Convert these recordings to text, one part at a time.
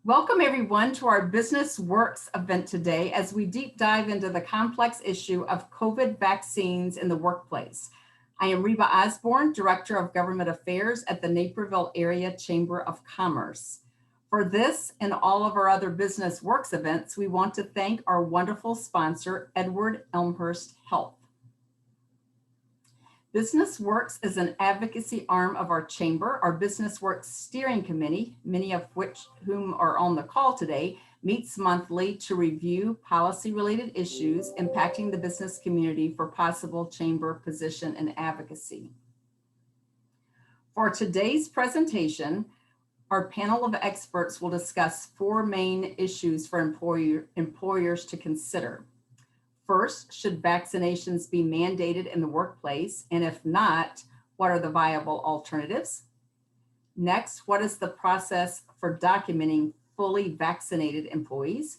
Welcome everyone to our Business Works event today as we deep dive into the complex issue of COVID vaccines in the workplace. I am Reba Osborne, Director of Government Affairs at the Naperville Area Chamber of Commerce. For this and all of our other Business Works events, we want to thank our wonderful sponsor, Edward Elmhurst Health. Business Works is an advocacy arm of our chamber. Our Business Works Steering Committee, many of whom are on the call today, meets monthly to review policy-related issues impacting the business community for possible chamber position and advocacy. For today's presentation, our panel of experts will discuss four main issues for employers to consider. First, should vaccinations be mandated in the workplace? And if not, what are the viable alternatives? Next, what is the process for documenting fully vaccinated employees?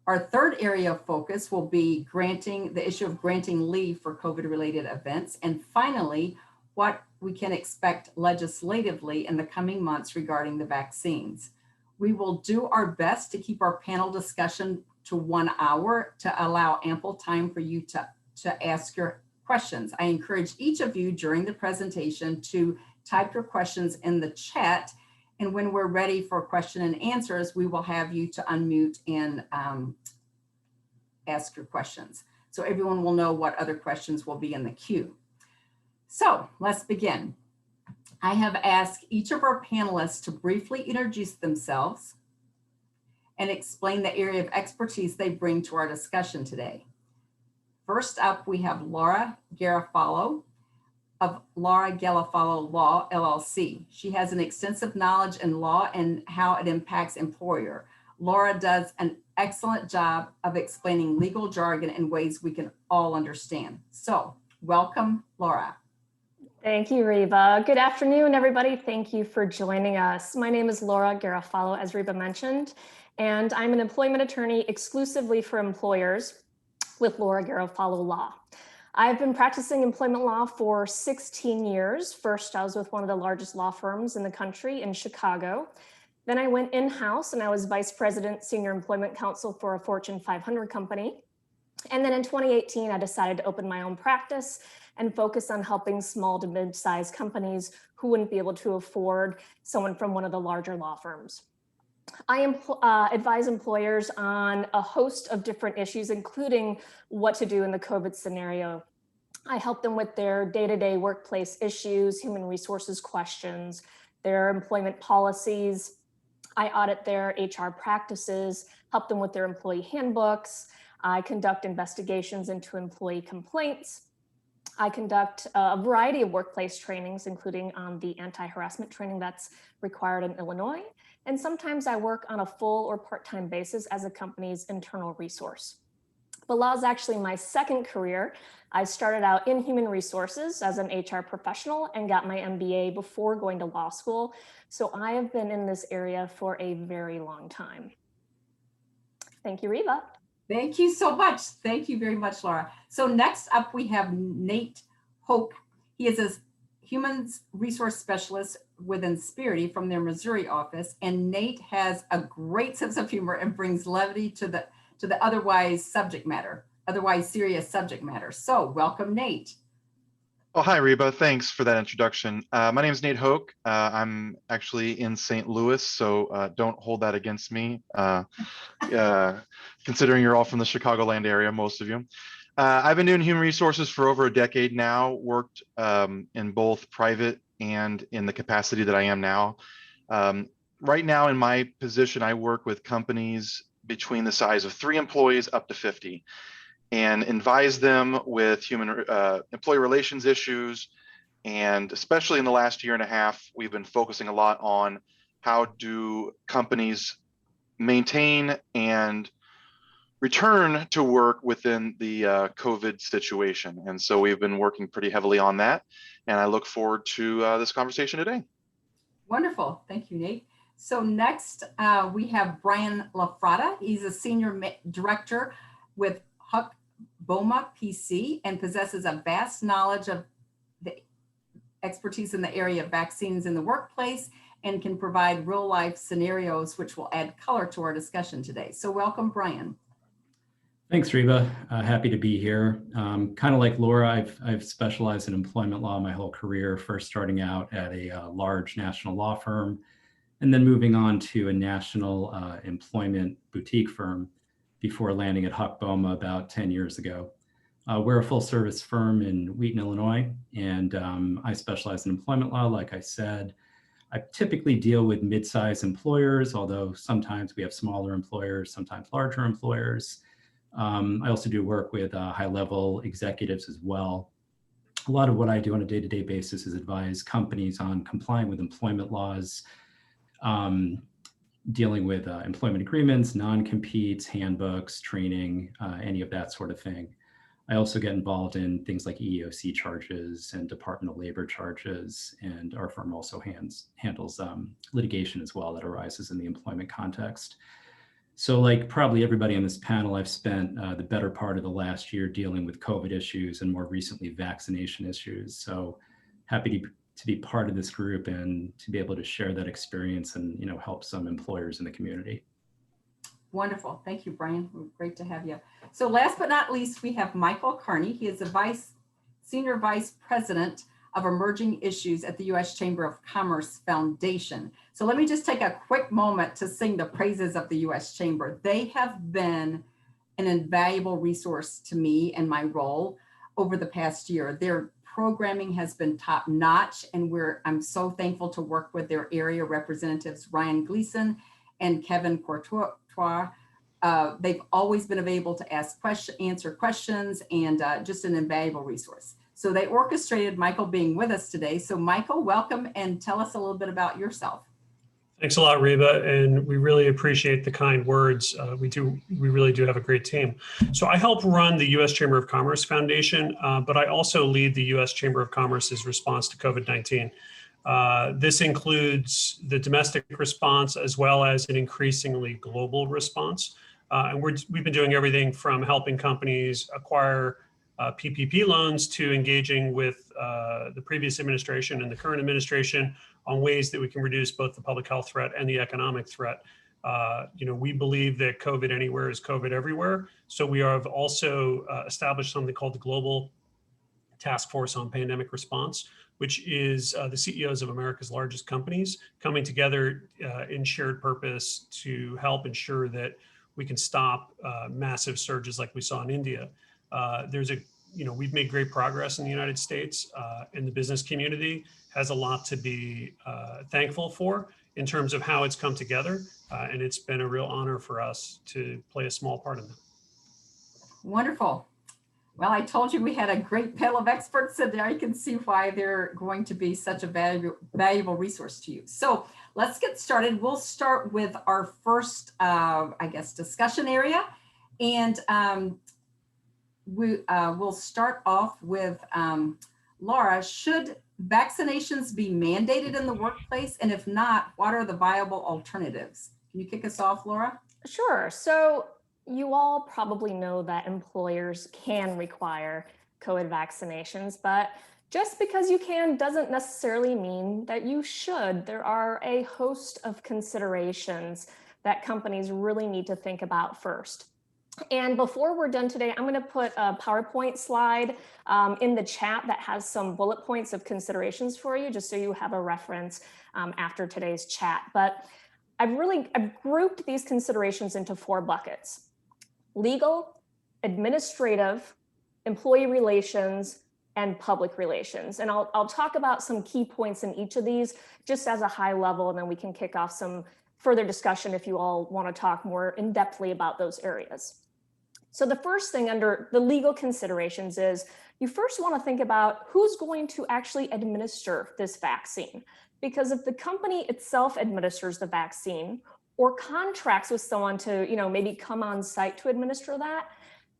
Our third area of focus will be the issue of granting leave for COVID-related events. And finally, what we can expect legislatively in the coming months regarding the vaccines. We will do our best to keep our panel discussion to 1 hour to allow ample time for you to ask your questions. I encourage each of you during the presentation to type your questions in the chat, and when we're ready for question and answers, we will have you to unmute and ask your questions. So everyone will know what other questions will be in the queue. So let's begin. I have asked each of our panelists to briefly introduce themselves and explain the area of expertise they bring to our discussion today. First up, we have Laura Garofalo of Garafallo Law, LLC. She has an extensive knowledge in law and how it impacts employer. Laura does an excellent job of explaining legal jargon in ways we can all understand. So welcome, Laura. Thank you, Reba. Good afternoon, everybody. Thank you for joining us. My name is Laura Garofalo, as Reba mentioned, and I'm an employment attorney exclusively for employers with Laura Garofalo Law. I've been practicing employment law for 16 years. First, I was with one of the largest law firms in the country in Chicago. Then I went in-house and I was vice president, senior employment counsel for a Fortune 500 company. And then in 2018, I decided to open my own practice and focus on helping small to mid-sized companies who wouldn't be able to afford someone from one of the larger law firms. I advise employers on a host of different issues, including what to do in the COVID scenario. I help them with their day-to-day workplace issues, human resources questions, their employment policies. I audit their HR practices, help them with their employee handbooks. I conduct investigations into employee complaints. I conduct a variety of workplace trainings, including the anti-harassment training that's required in Illinois. And sometimes I work on a full or part-time basis as a company's internal resource. But law is actually my second career. I started out in human resources as an HR professional and got my MBA before going to law school. So I have been in this area for a very long time. Thank you, Reba. Thank you so much. Thank you very much, Laura. So next up, we have Nate Hoke. He is a human resource specialist with Insperity from their Missouri office. And Nate has a great sense of humor and brings levity to the otherwise serious subject matter. So welcome, Nate. Oh, hi, Reba. Thanks for that introduction. My name is Nate Hoke. I'm actually in St. Louis, so don't hold that against me, considering you're all from the Chicagoland area, most of you. I've been doing human resources for over a decade now, worked in both private and in the capacity that I am now. Right now in my position, I work with companies between the size of 3 employees up to 50. And advise them with employee relations issues. And especially in the last year and a half, we've been focusing a lot on how do companies maintain and return to work within the COVID situation. And so we've been working pretty heavily on that. And I look forward to this conversation today. Wonderful. Thank you, Nate. So next we have Brian Lafrada. He's a senior director with Huck, Bouma, PC, and possesses a vast knowledge of the expertise in the area of vaccines in the workplace and can provide real life scenarios which will add color to our discussion today. So welcome, Brian. Thanks, Reba. Happy to be here. Kind of like Laura, I've specialized in employment law my whole career, first starting out at a large national law firm, and then moving on to a national employment boutique firm before landing at Huck, Bouma about 10 years ago. We're a full service firm in Wheaton, Illinois, and I specialize in employment law, like I said. I typically deal with mid-sized employers, although sometimes we have smaller employers, sometimes larger employers. I also do work with high-level executives as well. A lot of what I do on a day-to-day basis is advise companies on complying with employment laws, dealing with employment agreements, non-competes, handbooks, training, any of that sort of thing. I also get involved in things like EEOC charges and Department of Labor charges, and our firm also handles litigation as well that arises in the employment context. So like probably everybody on this panel, I've spent the better part of the last year dealing with COVID issues and more recently vaccination issues. So happy to be part of this group and to be able to share that experience and help some employers in the community. Wonderful. Thank you, Brian. Great to have you. So last but not least, we have Michael Carney. He is the Senior Vice President of Emerging Issues at the U.S. Chamber of Commerce Foundation. So let me just take a quick moment to sing the praises of the U.S. Chamber. They have been an invaluable resource to me and my role over the past year. Their programming has been top notch, and I'm so thankful to work with their area representatives, Ryan Gleason and Kevin Courtois. They've always been able to answer questions, and just an invaluable resource. So they orchestrated Michael being with us today. So Michael, welcome, and tell us a little bit about yourself. Thanks a lot, Reba, and we really appreciate the kind words. We really do have a great team. So I help run the U.S. Chamber of Commerce Foundation, but I also lead the U.S. Chamber of Commerce's response to COVID-19. This includes the domestic response as well as an increasingly global response. And we've been doing everything from helping companies acquire PPP loans to engaging with the previous administration and the current administration on ways that we can reduce both the public health threat and the economic threat. We believe that COVID anywhere is COVID everywhere. So we have also established something called the Global Task Force on Pandemic Response, which is the CEOs of America's largest companies coming together in shared purpose to help ensure that we can stop massive surges like we saw in India. We've made great progress in the United States, and the business community has a lot to be thankful for in terms of how it's come together. And it's been a real honor for us to play a small part in that. Wonderful. Well, I told you we had a great panel of experts, and there you can see why they're going to be such a valuable resource to you. So let's get started. We'll start with our first, discussion area. And we'll start off with Laura. Should vaccinations be mandated in the workplace? And if not, what are the viable alternatives? Can you kick us off, Laura? Sure. So you all probably know that employers can require COVID vaccinations, but just because you can doesn't necessarily mean that you should. There are a host of considerations that companies really need to think about first. And before we're done today, I'm going to put a PowerPoint slide in the chat that has some bullet points of considerations for you, just so you have a reference after today's chat. But I've grouped these considerations into 4 buckets: legal, administrative, employee relations, and public relations. And I'll talk about some key points in each of these just as a high level, and then we can kick off some further discussion if you all want to talk more in-depthly about those areas. So the first thing under the legal considerations is you first want to think about who's going to actually administer this vaccine. Because if the company itself administers the vaccine or contracts with someone to, maybe come on site to administer that,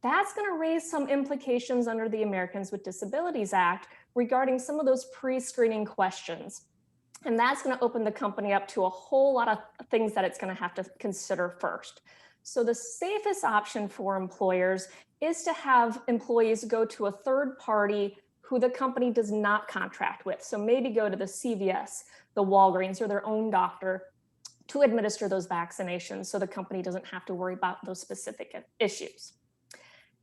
that's going to raise some implications under the Americans with Disabilities Act regarding some of those pre-screening questions. And that's going to open the company up to a whole lot of things that it's going to have to consider first. So the safest option for employers is to have employees go to a third party who the company does not contract with. So maybe go to the CVS, the Walgreens, or their own doctor to administer those vaccinations so the company doesn't have to worry about those specific issues.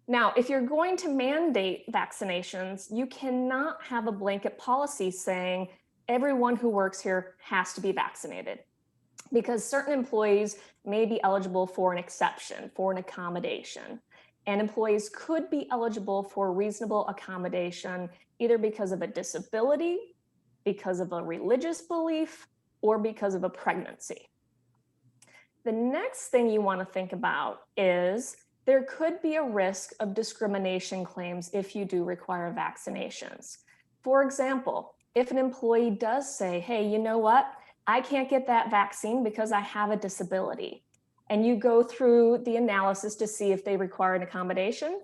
Now, if you're going to mandate vaccinations, you cannot have a blanket policy saying everyone who works here has to be vaccinated, because certain employees may be eligible for an exception, for an accommodation. And employees could be eligible for reasonable accommodation, either because of a disability, because of a religious belief, or because of a pregnancy. The next thing you want to think about is there could be a risk of discrimination claims if you do require vaccinations. For example, if an employee does say, hey, you know what? I can't get that vaccine because I have a disability. And you go through the analysis to see if they require an accommodation,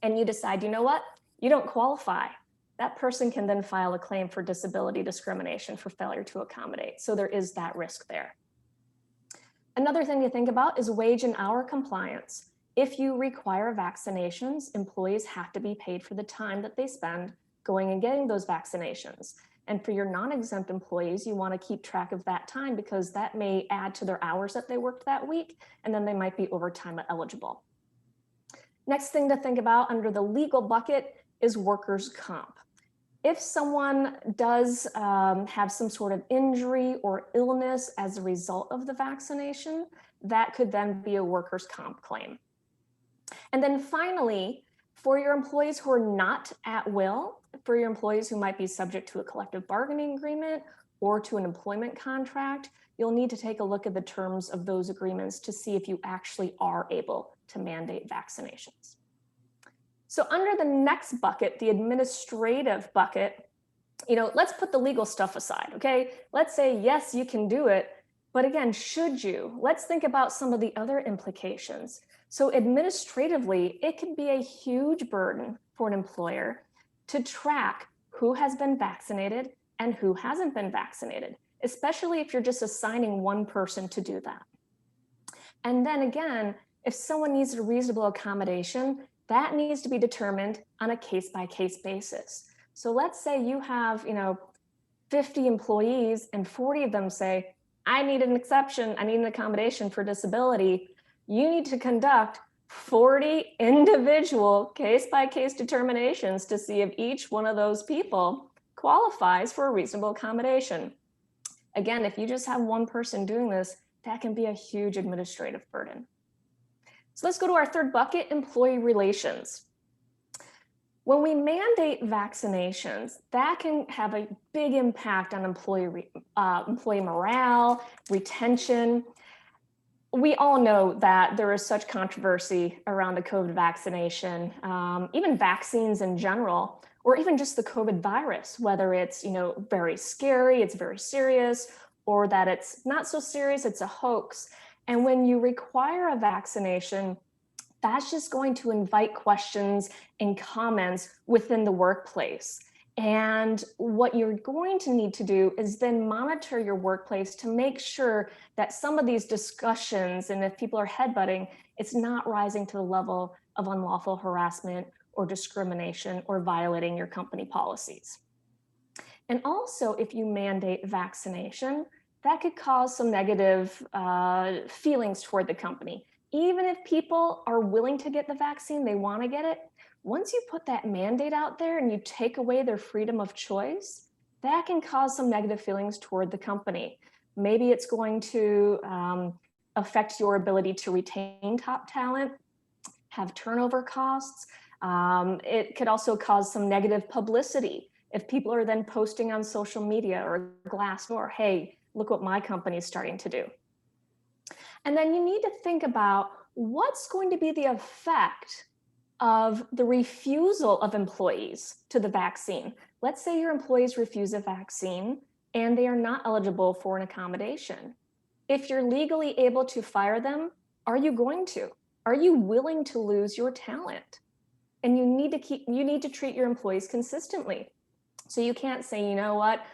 and you decide, you know what? You don't qualify. That person can then file a claim for disability discrimination for failure to accommodate. So there is that risk there. Another thing to think about is wage and hour compliance. If you require vaccinations, employees have to be paid for the time that they spend going and getting those vaccinations. And for your non-exempt employees, you want to keep track of that time because that may add to their hours that they worked that week, and then they might be overtime eligible. Next thing to think about under the legal bucket is workers' comp. If someone does have some sort of injury or illness as a result of the vaccination, that could then be a workers' comp claim. And then finally, for your employees who are not at will, for your employees who might be subject to a collective bargaining agreement or to an employment contract, you'll need to take a look at the terms of those agreements to see if you actually are able to mandate vaccinations. So under the next bucket, the administrative bucket, let's put the legal stuff aside, okay? Let's say, yes, you can do it, but again, should you? Let's think about some of the other implications. So administratively, it can be a huge burden for an employer to track who has been vaccinated and who hasn't been vaccinated, especially if you're just assigning one person to do that. And then again, if someone needs a reasonable accommodation, that needs to be determined on a case-by-case basis. So let's say you have, 50 employees and 40 of them say, I need an exception, I need an accommodation for disability. You need to conduct 40 individual case-by-case determinations to see if each one of those people qualifies for a reasonable accommodation. Again, if you just have one person doing this, that can be a huge administrative burden. So let's go to our third bucket, employee relations. When we mandate vaccinations, that can have a big impact on employee morale, retention. We all know that there is such controversy around the COVID vaccination, even vaccines in general, or even just the COVID virus, whether it's very scary, it's very serious, or that it's not so serious, it's a hoax. And when you require a vaccination, that's just going to invite questions and comments within the workplace. And what you're going to need to do is then monitor your workplace to make sure that some of these discussions, and if people are headbutting, it's not rising to the level of unlawful harassment or discrimination or violating your company policies. And also, if you mandate vaccination, that could cause some negative feelings toward the company. Even if people are willing to get the vaccine, they want to get it, once you put that mandate out there and you take away their freedom of choice, that can cause some negative feelings toward the company. Maybe it's going to affect your ability to retain top talent, have turnover costs. It could also cause some negative publicity. If people are then posting on social media or Glassdoor, hey, look what my company is starting to do. And then you need to think about what's going to be the effect of the refusal of employees to the vaccine. Let's say your employees refuse a vaccine and they are not eligible for an accommodation. If you're legally able to fire them, are you going to? Are you willing to lose your talent? And you need to treat your employees consistently. So you can't say, you know what?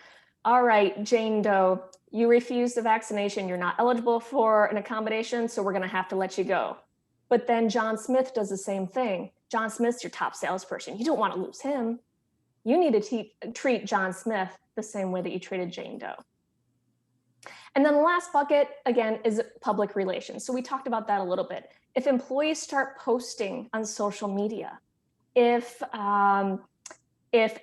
All right, Jane Doe, you refused the vaccination. You're not eligible for an accommodation, so we're going to have to let you go. But then John Smith does the same thing. John Smith's your top salesperson. You don't want to lose him. you need to treat John Smith the same way that you treated Jane Doe. And then the last bucket, again, is public relations. So we talked about that a little bit. If employees start posting on social media, if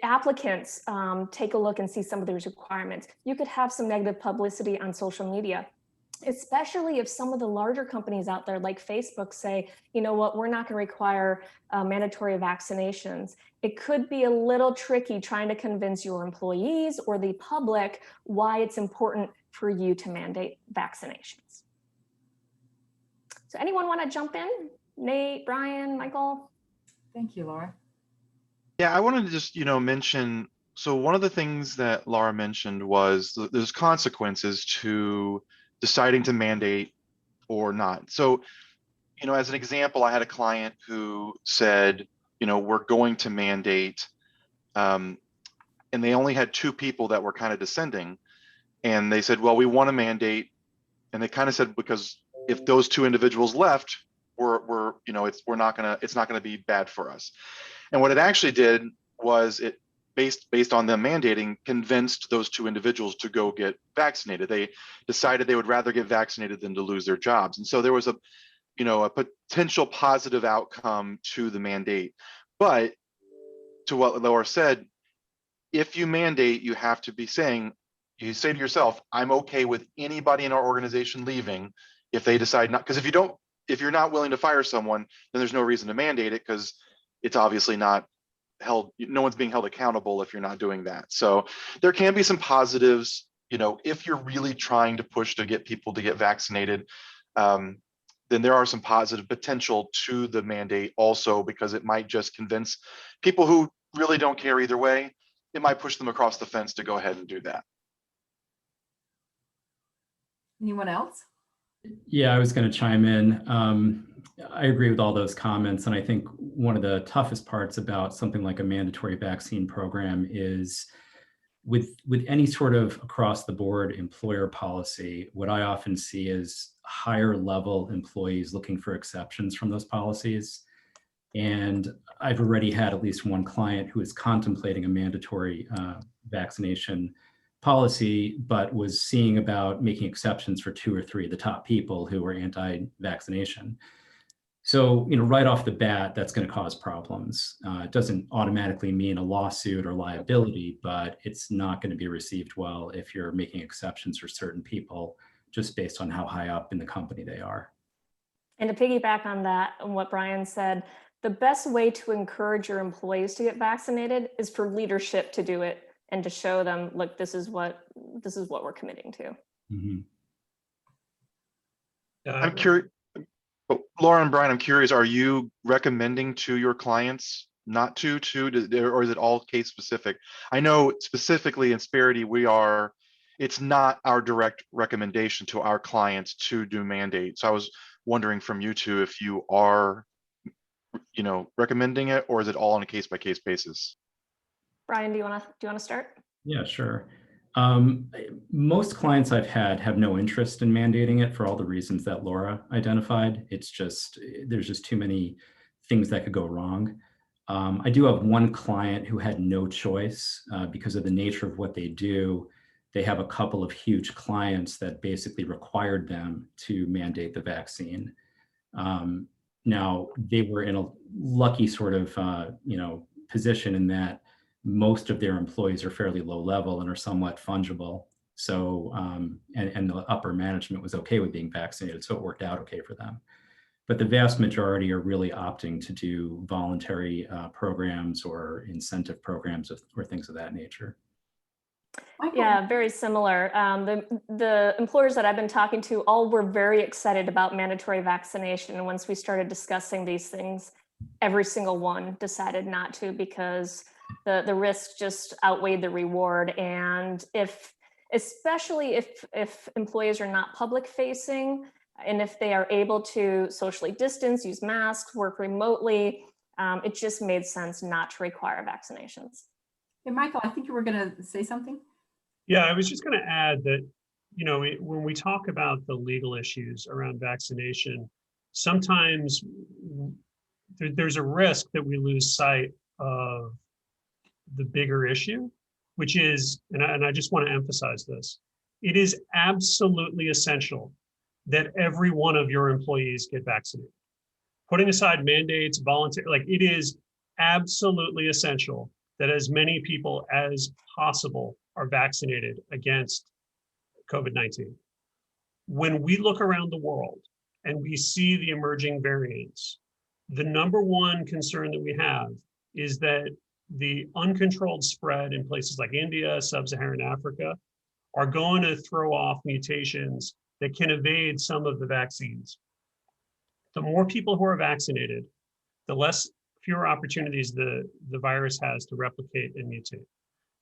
applicants take a look and see some of those requirements, you could have some negative publicity on social media, especially if some of the larger companies out there like Facebook say, you know what, we're not going to require mandatory vaccinations. It could be a little tricky trying to convince your employees or the public why it's important for you to mandate vaccinations. So anyone want to jump in? Nate, Brian, Michael? Thank you, Laura. Yeah, I wanted to just, mention, so one of the things that Laura mentioned was there's consequences to deciding to mandate or not. So, as an example, I had a client who said, we're going to mandate, and they only had 2 people that were kind of dissenting. And they said, well, we want to mandate. And they kind of said, because if those 2 individuals left, it's not gonna be bad for us. And what it actually did was it based on them mandating, convinced those 2 individuals to go get vaccinated. They decided they would rather get vaccinated than to lose their jobs. And so there was a potential positive outcome to the mandate. But to what Laura said, if you mandate, you have to be saying, you say to yourself, I'm okay with anybody in our organization leaving if they decide not, because if you're not willing to fire someone, then there's no reason to mandate it, because it's obviously not held, no one's being held accountable if you're not doing that. So there can be some positives, if you're really trying to push to get people to get vaccinated, then there are some positive potential to the mandate also, because it might just convince people who really don't care either way. It might push them across the fence to go ahead and do that. Anyone else? Yeah, I was going to chime in. I agree with all those comments. And I think one of the toughest parts about something like a mandatory vaccine program is with any sort of across the board employer policy, what I often see is higher level employees looking for exceptions from those policies. And I've already had at least one client who is contemplating a mandatory vaccination policy, but was seeing about making exceptions for 2 or 3 of the top people who were anti-vaccination. So, right off the bat, that's going to cause problems. It doesn't automatically mean a lawsuit or liability, but it's not going to be received well if you're making exceptions for certain people just based on how high up in the company they are. And to piggyback on that and what Brian said, the best way to encourage your employees to get vaccinated is for leadership to do it and to show them, look, this is what we're committing to. Mm-hmm. I'm curious, Laura and Brian, I'm curious, are you recommending to your clients not to, or is it all case specific? I know specifically in Insperity, it's not our direct recommendation to our clients to do mandates. So I was wondering from you two if you are, recommending it, or is it all on a case by case basis? Brian, do you want to start? Yeah, sure. Most clients I've had have no interest in mandating it for all the reasons that Laura identified. It's just, there's just too many things that could go wrong. I do have one client who had no choice because of the nature of what they do. They have a couple of huge clients that basically required them to mandate the vaccine. Now, they were in a lucky sort of, position in that most of their employees are fairly low level and are somewhat fungible. So, and the upper management was okay with being vaccinated, so it worked out okay for them. But the vast majority are really opting to do voluntary programs or incentive programs or things of that nature. Michael. Yeah, very similar. The employers that I've been talking to all were very excited about mandatory vaccination. And once we started discussing these things, every single one decided not to, because the risk just outweighed the reward. And especially if employees are not public facing, and if they are able to socially distance, use masks, work remotely, it just made sense not to require vaccinations. Hey, Michael, I think you were going to say something. Yeah, I was just going to add that, when we talk about the legal issues around vaccination, sometimes there's a risk that we lose sight of the bigger issue, which is, and I just want to emphasize this, it is absolutely essential that every one of your employees get vaccinated. Putting aside mandates, voluntary, like it is absolutely essential that as many people as possible are vaccinated against COVID-19. When we look around the world and we see the emerging variants, the number one concern that we have is that the uncontrolled spread in places like India, sub-Saharan Africa, are going to throw off mutations that can evade some of the vaccines. The more people who are vaccinated, the fewer opportunities the virus has to replicate and mutate.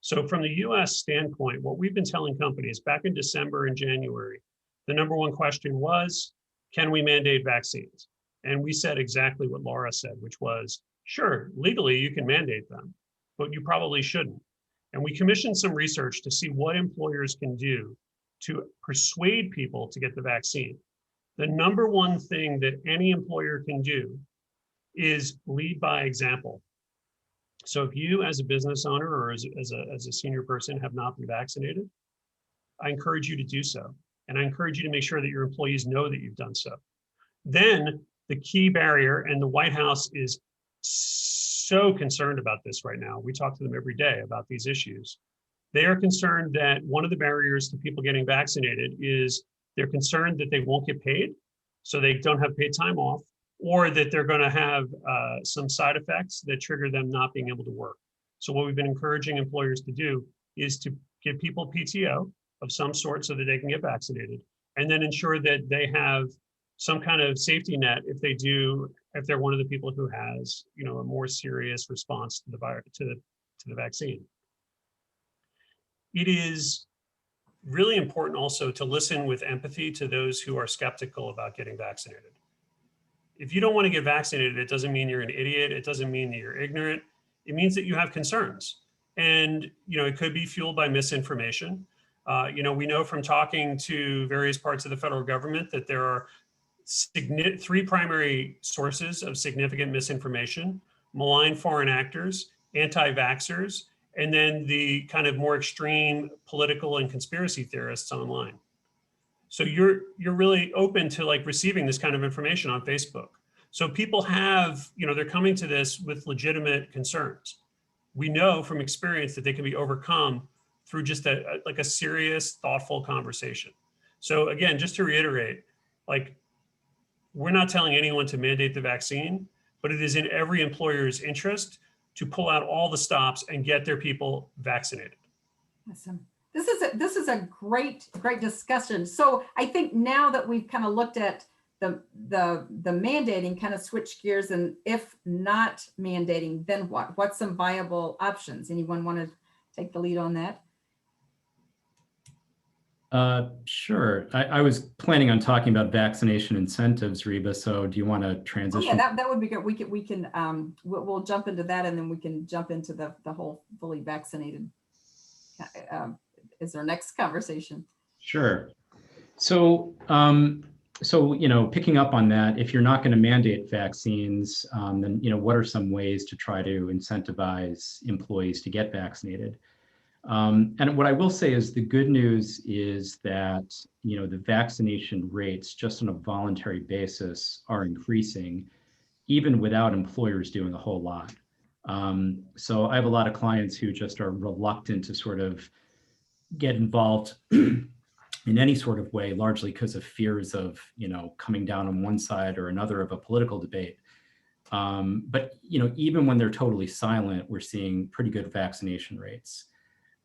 So from the US standpoint, what we've been telling companies back in December and January, the number one question was, can we mandate vaccines? And we said exactly what Laura said, which was, sure, legally you can mandate them, but you probably shouldn't. And we commissioned some research to see what employers can do to persuade people to get the vaccine. The number one thing that any employer can do is lead by example. So if you as a business owner or as a senior person have not been vaccinated, I encourage you to do so. And I encourage you to make sure that your employees know that you've done so. Then the key barrier, and the White House is so concerned about this right now. We talk to them every day about these issues. They are concerned that one of the barriers to people getting vaccinated is they're concerned that they won't get paid, so they don't have paid time off, or that they're going to have some side effects that trigger them not being able to work. So what we've been encouraging employers to do is to give people PTO of some sort so that they can get vaccinated, and then ensure that they have some kind of safety net if they're one of the people who has, a more serious response to the virus, to the vaccine. It is really important also to listen with empathy to those who are skeptical about getting vaccinated. If you don't want to get vaccinated, it doesn't mean you're an idiot. It doesn't mean that you're ignorant. It means that you have concerns. And, it could be fueled by misinformation. We know from talking to various parts of the federal government that there are three primary sources of significant misinformation: malign foreign actors, anti-vaxxers, and then the kind of more extreme political and conspiracy theorists online. So you're really open to receiving this kind of information on Facebook. So people have, they're coming to this with legitimate concerns. We know from experience that they can be overcome through just a serious, thoughtful conversation. So again, just to reiterate, we're not telling anyone to mandate the vaccine, but it is in every employer's interest to pull out all the stops and get their people vaccinated. Awesome. This is a great discussion. So I think now that we've kind of looked at the mandating, kind of switch gears, and if not mandating, then what? What's some viable options? Anyone want to take the lead on that? Sure. I was planning on talking about vaccination incentives, Reba. So do you want to transition? Oh, yeah, that would be good. We can we'll jump into that, and then we can jump into the whole fully vaccinated is our next conversation. Sure. So picking up on that, if you're not going to mandate vaccines, then what are some ways to try to incentivize employees to get vaccinated? And what I will say is the good news is that, the vaccination rates just on a voluntary basis are increasing, even without employers doing a whole lot. So I have a lot of clients who just are reluctant to sort of get involved in any sort of way, largely because of fears of, coming down on one side or another of a political debate. But, even when they're totally silent, we're seeing pretty good vaccination rates.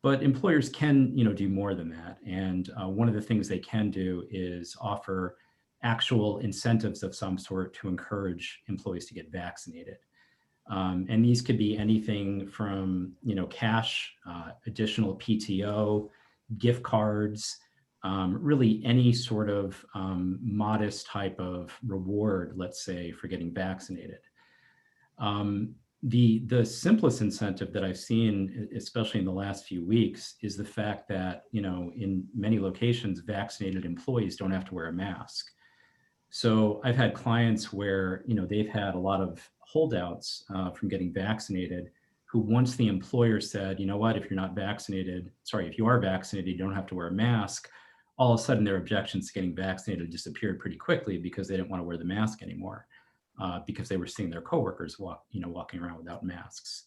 But employers can, do more than that. And one of the things they can do is offer actual incentives of some sort to encourage employees to get vaccinated. And these could be anything from, cash, additional PTO, gift cards, really any sort of modest type of reward, let's say, for getting vaccinated. The simplest incentive that I've seen, especially in the last few weeks, is the fact that, in many locations, vaccinated employees don't have to wear a mask. So I've had clients where, they've had a lot of holdouts from getting vaccinated who once the employer said, you know what, if you're not vaccinated, sorry, if you are vaccinated, you don't have to wear a mask, all of a sudden their objections to getting vaccinated disappeared pretty quickly because they didn't want to wear the mask anymore, because they were seeing their coworkers walking around without masks.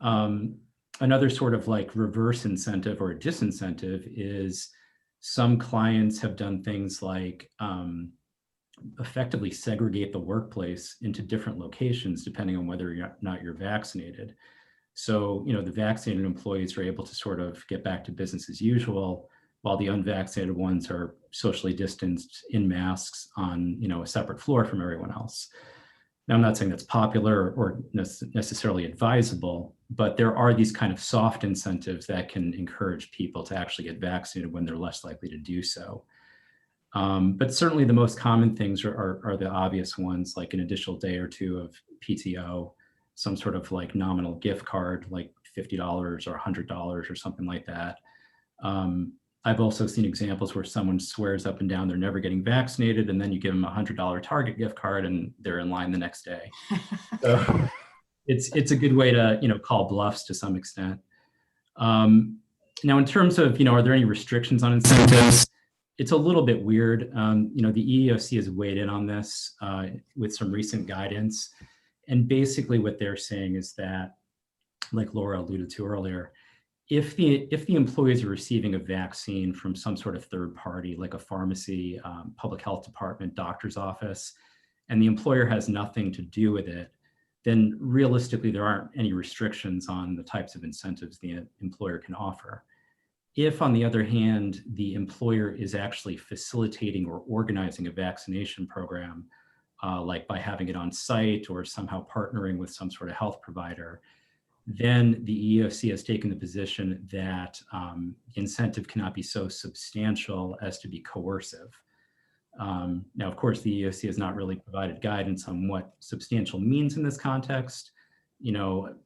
Another sort of like reverse incentive or disincentive is some clients have done things like effectively segregate the workplace into different locations depending on whether or not you're vaccinated. So, the vaccinated employees are able to sort of get back to business as usual, while the unvaccinated ones are socially distanced in masks on, a separate floor from everyone else. Now, I'm not saying that's popular or necessarily advisable, but there are these kind of soft incentives that can encourage people to actually get vaccinated when they're less likely to do so. But certainly the most common things are the obvious ones, like an additional day or two of PTO, some sort of like nominal gift card, like $50 or $100 or something like that. I've also seen examples where someone swears up and down they're never getting vaccinated, and then you give them a $100 Target gift card and they're in line the next day. So it's a good way to, call bluffs to some extent. Now, in terms of, are there any restrictions on incentives? It's a little bit weird. The EEOC has weighed in on this with some recent guidance. And basically what they're saying is that, like Laura alluded to earlier, if the employees are receiving a vaccine from some sort of third party, like a pharmacy, public health department, doctor's office, and the employer has nothing to do with it, then realistically, there aren't any restrictions on the types of incentives the employer can offer. If, on the other hand, the employer is actually facilitating or organizing a vaccination program, like by having it on site or somehow partnering with some sort of health provider, then the EEOC has taken the position that incentive cannot be so substantial as to be coercive. Now, of course, the EEOC has not really provided guidance on what substantial means in this context.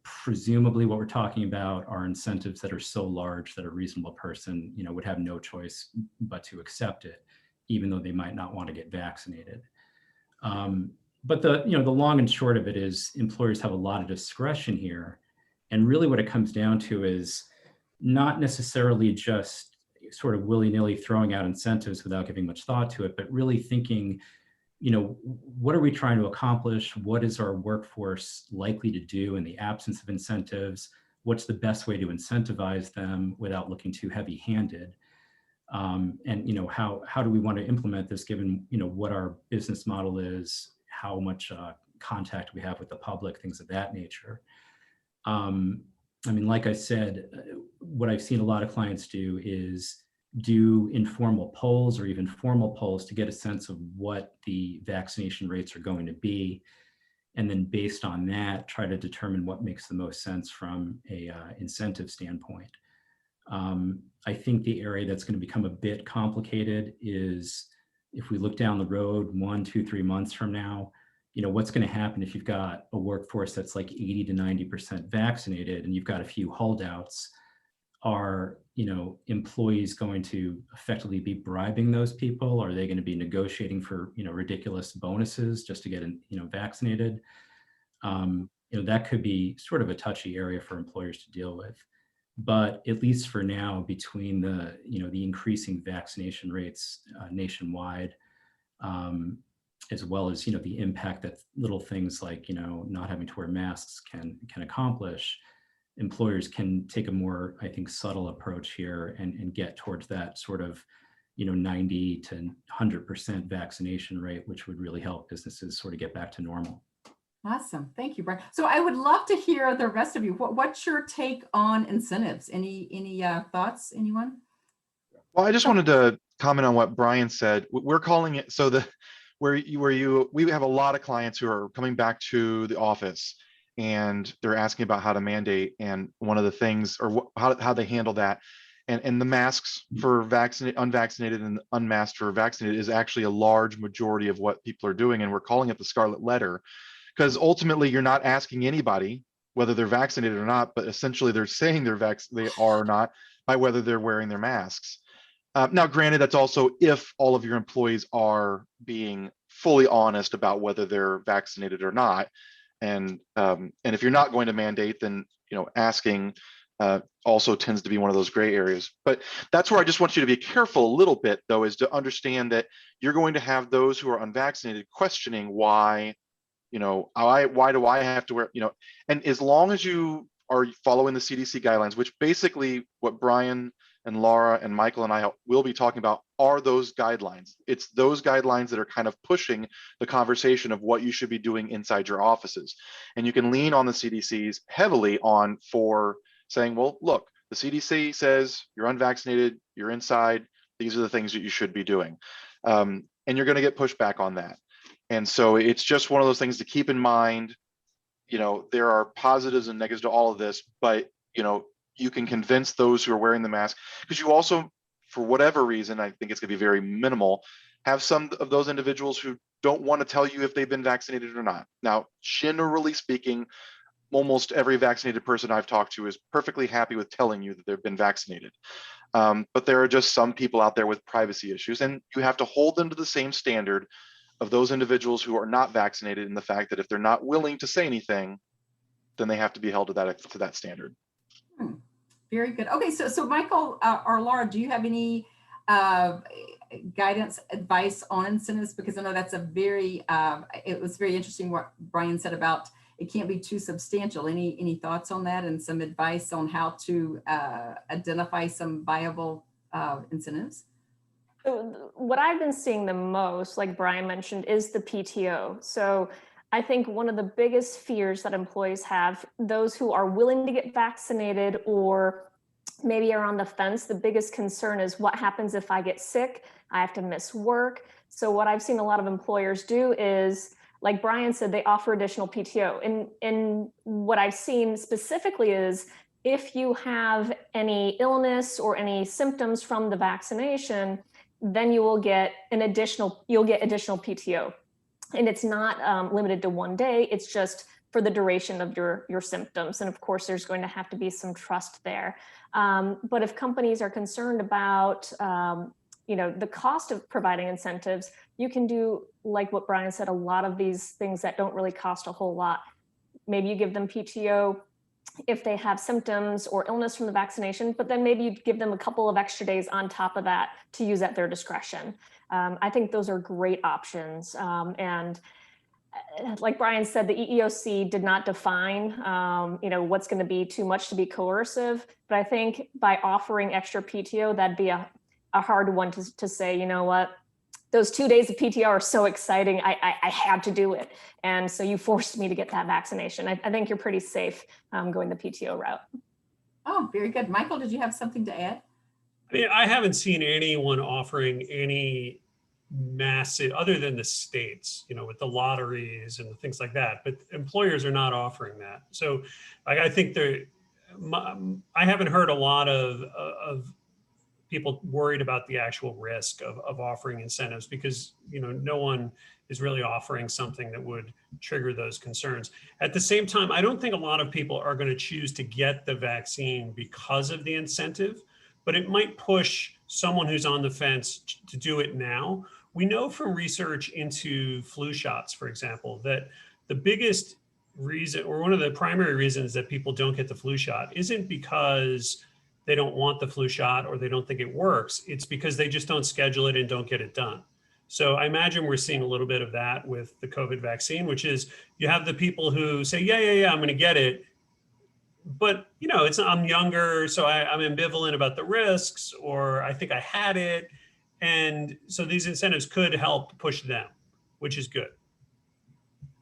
Presumably what we're talking about are incentives that are so large that a reasonable person, would have no choice but to accept it, even though they might not want to get vaccinated. But the long and short of it is employers have a lot of discretion here. And really what it comes down to is not necessarily just sort of willy-nilly throwing out incentives without giving much thought to it, but really thinking, what are we trying to accomplish? What is our workforce likely to do in the absence of incentives? What's the best way to incentivize them without looking too heavy-handed? And how do we want to implement this given what our business model is, how much contact we have with the public, things of that nature. Like I said, what I've seen a lot of clients do is do informal polls or even formal polls to get a sense of what the vaccination rates are going to be. And then based on that, try to determine what makes the most sense from a incentive standpoint. I think the area that's going to become a bit complicated is if we look down the road 1, 2, 3 months from now, what's going to happen if you've got a workforce that's like 80 to 90% vaccinated and you've got a few holdouts? Are, employees going to effectively be bribing those people? Are they going to be negotiating for, ridiculous bonuses just to get, vaccinated? That could be sort of a touchy area for employers to deal with. But at least for now, between the increasing vaccination rates nationwide, as well as the impact that little things like not having to wear masks can accomplish, employers can take a more, I think, subtle approach here and get towards that sort of 90 to 100% vaccination rate, which would really help businesses sort of get back to normal. Awesome. Thank you, Brian. So I would love to hear the rest of you. What's your take on incentives? Any thoughts, anyone? Well, I just wanted to comment on what Brian said. We're calling it we have a lot of clients who are coming back to the office and they're asking about how to mandate, and one of the things or how they handle that. And the masks for unvaccinated and unmasked for vaccinated is actually a large majority of what people are doing. And we're calling it the scarlet letter, because ultimately you're not asking anybody whether they're vaccinated or not, but essentially they're saying they are or not by whether they're wearing their masks. Now, granted, that's also if all of your employees are being fully honest about whether they're vaccinated or not. And if you're not going to mandate, then asking also tends to be one of those gray areas. But that's where I just want you to be careful a little bit, though, is to understand that you're going to have those who are unvaccinated questioning why, why do I have to wear, and as long as you are following the CDC guidelines, which basically what Brian and Laura and Michael and I will be talking about are those guidelines. It's those guidelines that are kind of pushing the conversation of what you should be doing inside your offices. And you can lean on the CDC's heavily for saying, well, look, the CDC says you're unvaccinated, you're inside, these are the things that you should be doing. And you're going to get pushback on that. And so it's just one of those things to keep in mind. There are positives and negatives to all of this, but, you can convince those who are wearing the mask, because you also, for whatever reason, I think it's going to be very minimal, have some of those individuals who don't want to tell you if they've been vaccinated or not. Now, generally speaking, almost every vaccinated person I've talked to is perfectly happy with telling you that they've been vaccinated. But there are just some people out there with privacy issues, and you have to hold them to the same standard of those individuals who are not vaccinated, in the fact that if they're not willing to say anything, then they have to be held to that standard. Very good. Okay, so Michael or Laura, do you have any guidance, advice on incentives? Because I know that's it was very interesting what Brian said about it can't be too substantial. Any thoughts on that, and some advice on how to identify some viable incentives? So what I've been seeing the most, like Brian mentioned, is the PTO. So I think one of the biggest fears that employees have, those who are willing to get vaccinated or maybe are on the fence, the biggest concern is what happens if I get sick, I have to miss work. So what I've seen a lot of employers do is, like Brian said, they offer additional PTO. And what I've seen specifically is if you have any illness or any symptoms from the vaccination, then you will get additional PTO. And it's not limited to one day, it's just for the duration of your symptoms. And of course, there's going to have to be some trust there. But if companies are concerned about the cost of providing incentives, you can do, like what Brian said, a lot of these things that don't really cost a whole lot. Maybe you give them PTO if they have symptoms or illness from the vaccination, but then maybe you give them a couple of extra days on top of that to use at their discretion. I think those are great options. And like Brian said, the EEOC did not define, what's going to be too much to be coercive. But I think by offering extra PTO, that'd be a hard one to say, you know what, those 2 days of PTO are so exciting. I had to do it. And so you forced me to get that vaccination. I think you're pretty safe going the PTO route. Oh, very good. Michael, did you have something to add? I haven't seen anyone offering any massive, other than the states, with the lotteries and things like that, but employers are not offering that. So I think I haven't heard a lot of people worried about the actual risk of offering incentives, because no one is really offering something that would trigger those concerns. At the same time, I don't think a lot of people are going to choose to get the vaccine because of the incentive, but it might push someone who's on the fence to do it now. We know from research into flu shots, for example, that the biggest reason, or one of the primary reasons that people don't get the flu shot, isn't because they don't want the flu shot or they don't think it works. It's because they just don't schedule it and don't get it done. So I imagine we're seeing a little bit of that with the COVID vaccine, which is you have the people who say, yeah, I'm going to get it. But, I'm younger, so I'm ambivalent about the risks, or I think I had it. And so these incentives could help push them, which is good.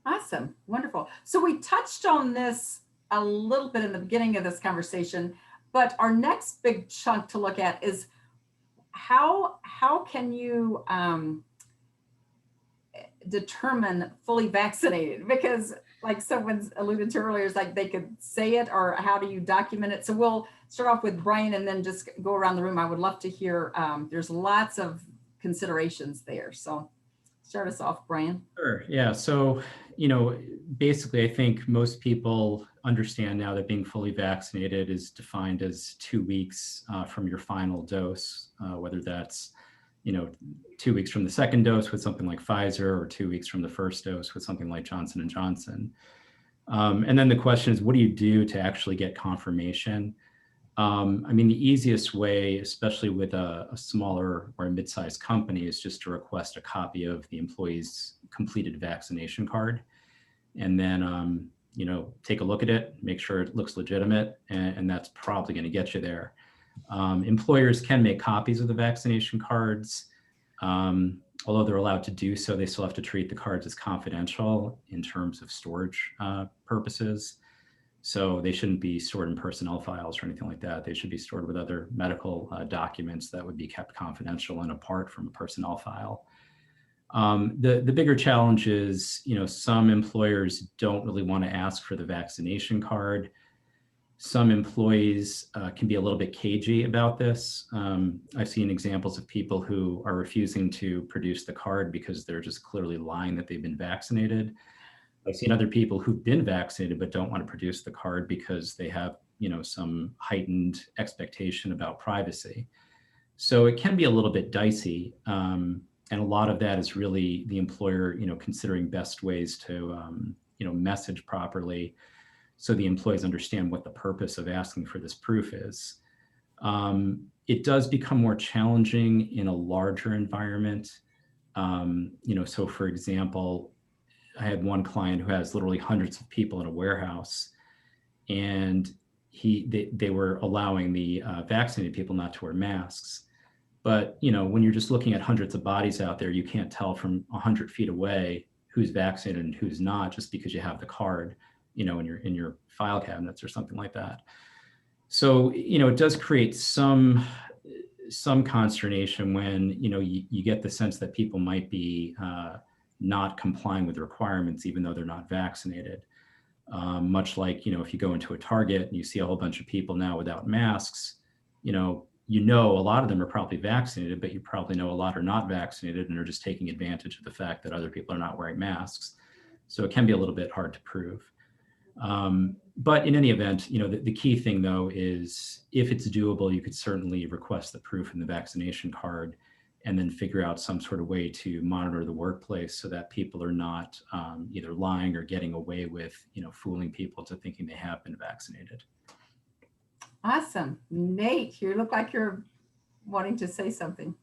Awesome. Wonderful. So we touched on this a little bit in the beginning of this conversation, but our next big chunk to look at is how can you determine fully vaccinated? Because like someone's alluded to earlier, it's like they could say it, or how do you document it? So we'll start off with Brian and then just go around the room. I would love to hear, there's lots of considerations there. So start us off, Brian. Sure. Yeah. So, basically, I think most people understand now that being fully vaccinated is defined as 2 weeks from your final dose, whether that's, 2 weeks from the second dose with something like Pfizer, or 2 weeks from the first dose with something like Johnson & Johnson. And then the question is, what do you do to actually get confirmation? I mean, the easiest way, especially with a smaller or a mid-sized company, is just to request a copy of the employee's completed vaccination card, and then take a look at it, make sure it looks legitimate, and that's probably going to get you there. Employers can make copies of the vaccination cards. Although they're allowed to do so, they still have to treat the cards as confidential in terms of storage purposes. So they shouldn't be stored in personnel files or anything like that. They should be stored with other medical documents that would be kept confidential and apart from a personnel file. The bigger challenge is, some employers don't really want to ask for the vaccination card. Some employees can be a little bit cagey about this. I've seen examples of people who are refusing to produce the card because they're just clearly lying that they've been vaccinated. I've seen other people who've been vaccinated but don't want to produce the card because they have, some heightened expectation about privacy. So it can be a little bit dicey. And a lot of that is really the employer, considering best ways to, message properly, so the employees understand what the purpose of asking for this proof is. It does become more challenging in a larger environment. So for example, I had one client who has literally hundreds of people in a warehouse, and they were allowing the vaccinated people not to wear masks. But when you're just looking at hundreds of bodies out there, you can't tell from 100 feet away who's vaccinated and who's not just because you have the card, in your file cabinets or something like that. So, it does create some consternation when, you get the sense that people might be not complying with the requirements, even though they're not vaccinated. Much like, if you go into a Target and you see a whole bunch of people now without masks, a lot of them are probably vaccinated, but you probably know a lot are not vaccinated and are just taking advantage of the fact that other people are not wearing masks. So it can be a little bit hard to prove. But in any event, the key thing though is if it's doable, you could certainly request the proof in the vaccination card and then figure out some sort of way to monitor the workplace so that people are not either lying or getting away with, fooling people to thinking they have been vaccinated. Awesome. Nate, you look like you're wanting to say something.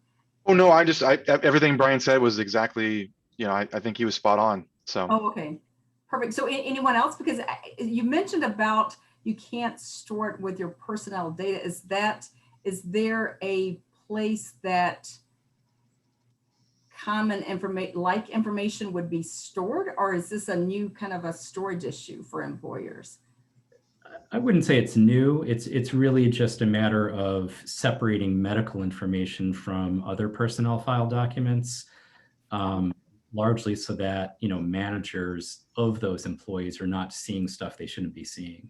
Oh, no, everything Brian said was exactly, I think he was spot on. So. Oh, okay. Perfect. So anyone else? Because you mentioned about you can't store it with your personnel data. Is there a place that common information would be stored, or is this a new kind of a storage issue for employers? I wouldn't say it's new. It's really just a matter of separating medical information from other personnel file documents. Largely so that, managers of those employees are not seeing stuff they shouldn't be seeing.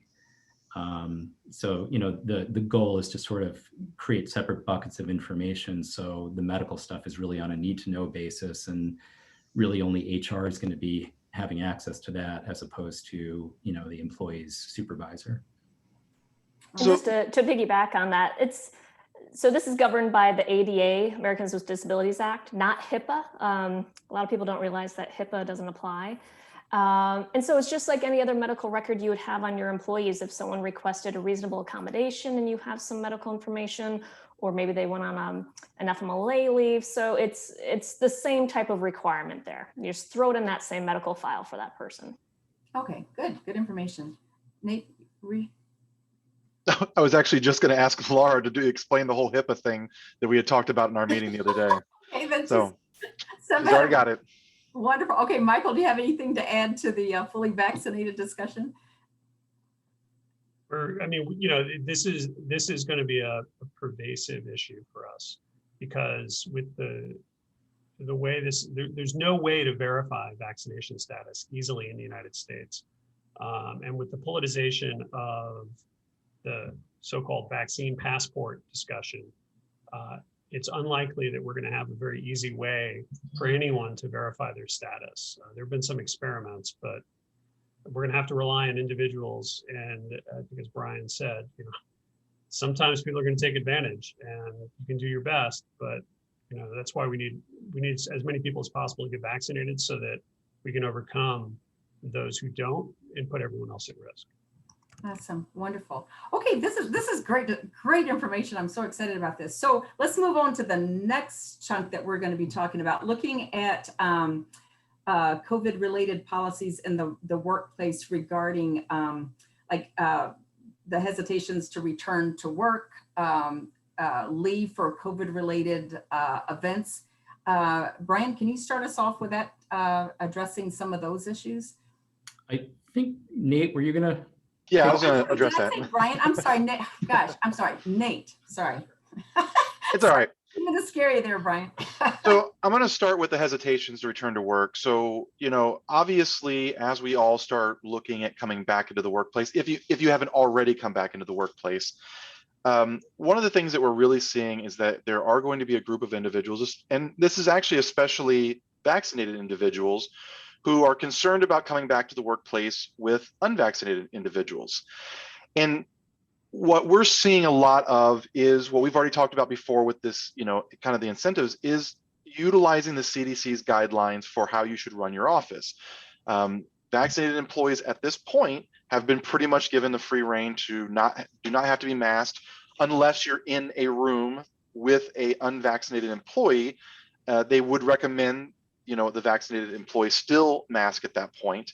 So, the goal is to sort of create separate buckets of information. So the medical stuff is really on a need to know basis, and really only HR is going to be having access to that as opposed to, the employee's supervisor. And just to piggyback on that, so this is governed by the ADA, Americans with Disabilities Act, not HIPAA. A lot of people don't realize that HIPAA doesn't apply. And so it's just like any other medical record you would have on your employees. If someone requested a reasonable accommodation and you have some medical information, or maybe they went on an FMLA leave. So it's the same type of requirement there. You just throw it in that same medical file for that person. Okay, good information. Nate, I was actually just going to ask Laura to explain the whole HIPAA thing that we had talked about in our meeting the other day. Okay, that's so she's already got it. Wonderful. Okay, Michael, do you have anything to add to the fully vaccinated discussion? This is going to be a pervasive issue for us, because with the way there's no way to verify vaccination status easily in the United States. And with the politicization of the so-called vaccine passport discussion, it's unlikely that we're going to have a very easy way for anyone to verify their status. There have been some experiments, but we're going to have to rely on individuals. And I think, as Brian said, sometimes people are going to take advantage, and you can do your best, but that's why we need as many people as possible to get vaccinated so that we can overcome those who don't and put everyone else at risk. Awesome. Wonderful. Okay, this is great information. I'm so excited about this. So let's move on to the next chunk that we're going to be talking about, looking at COVID related policies in the workplace regarding the hesitations to return to work, leave for COVID related events. Brian, can you start us off with that, addressing some of those issues? I think, Nate, were you going to? Yeah, I was going to Did address I that. say Brian? I'm sorry, Nate. Gosh, I'm sorry, Nate. Sorry. It's all right. I'm going to scare you there, Brian. So I'm going to start with the hesitations to return to work. So, obviously, as we all start looking at coming back into the workplace, if you haven't already come back into the workplace, one of the things that we're really seeing is that there are going to be a group of individuals, and this is actually especially vaccinated individuals, who are concerned about coming back to the workplace with unvaccinated individuals. And what we're seeing a lot of is what we've already talked about before with this, kind of the incentives, is utilizing the CDC's guidelines for how you should run your office. Vaccinated employees at this point have been pretty much given the free rein to do not have to be masked unless you're in a room with a unvaccinated employee. They would recommend the vaccinated employee still mask at that point.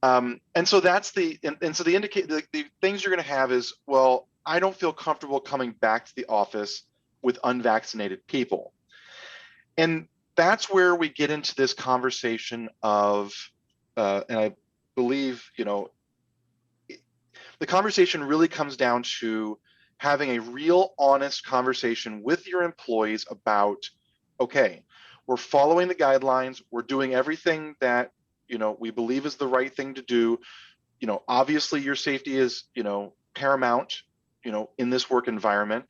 And so that's the things you're going to have is, well, I don't feel comfortable coming back to the office with unvaccinated people. And that's where we get into this conversation of, and I believe, the conversation really comes down to having a real honest conversation with your employees about, okay, we're following the guidelines, we're doing everything that we believe is the right thing to do. Obviously your safety is, paramount, in this work environment,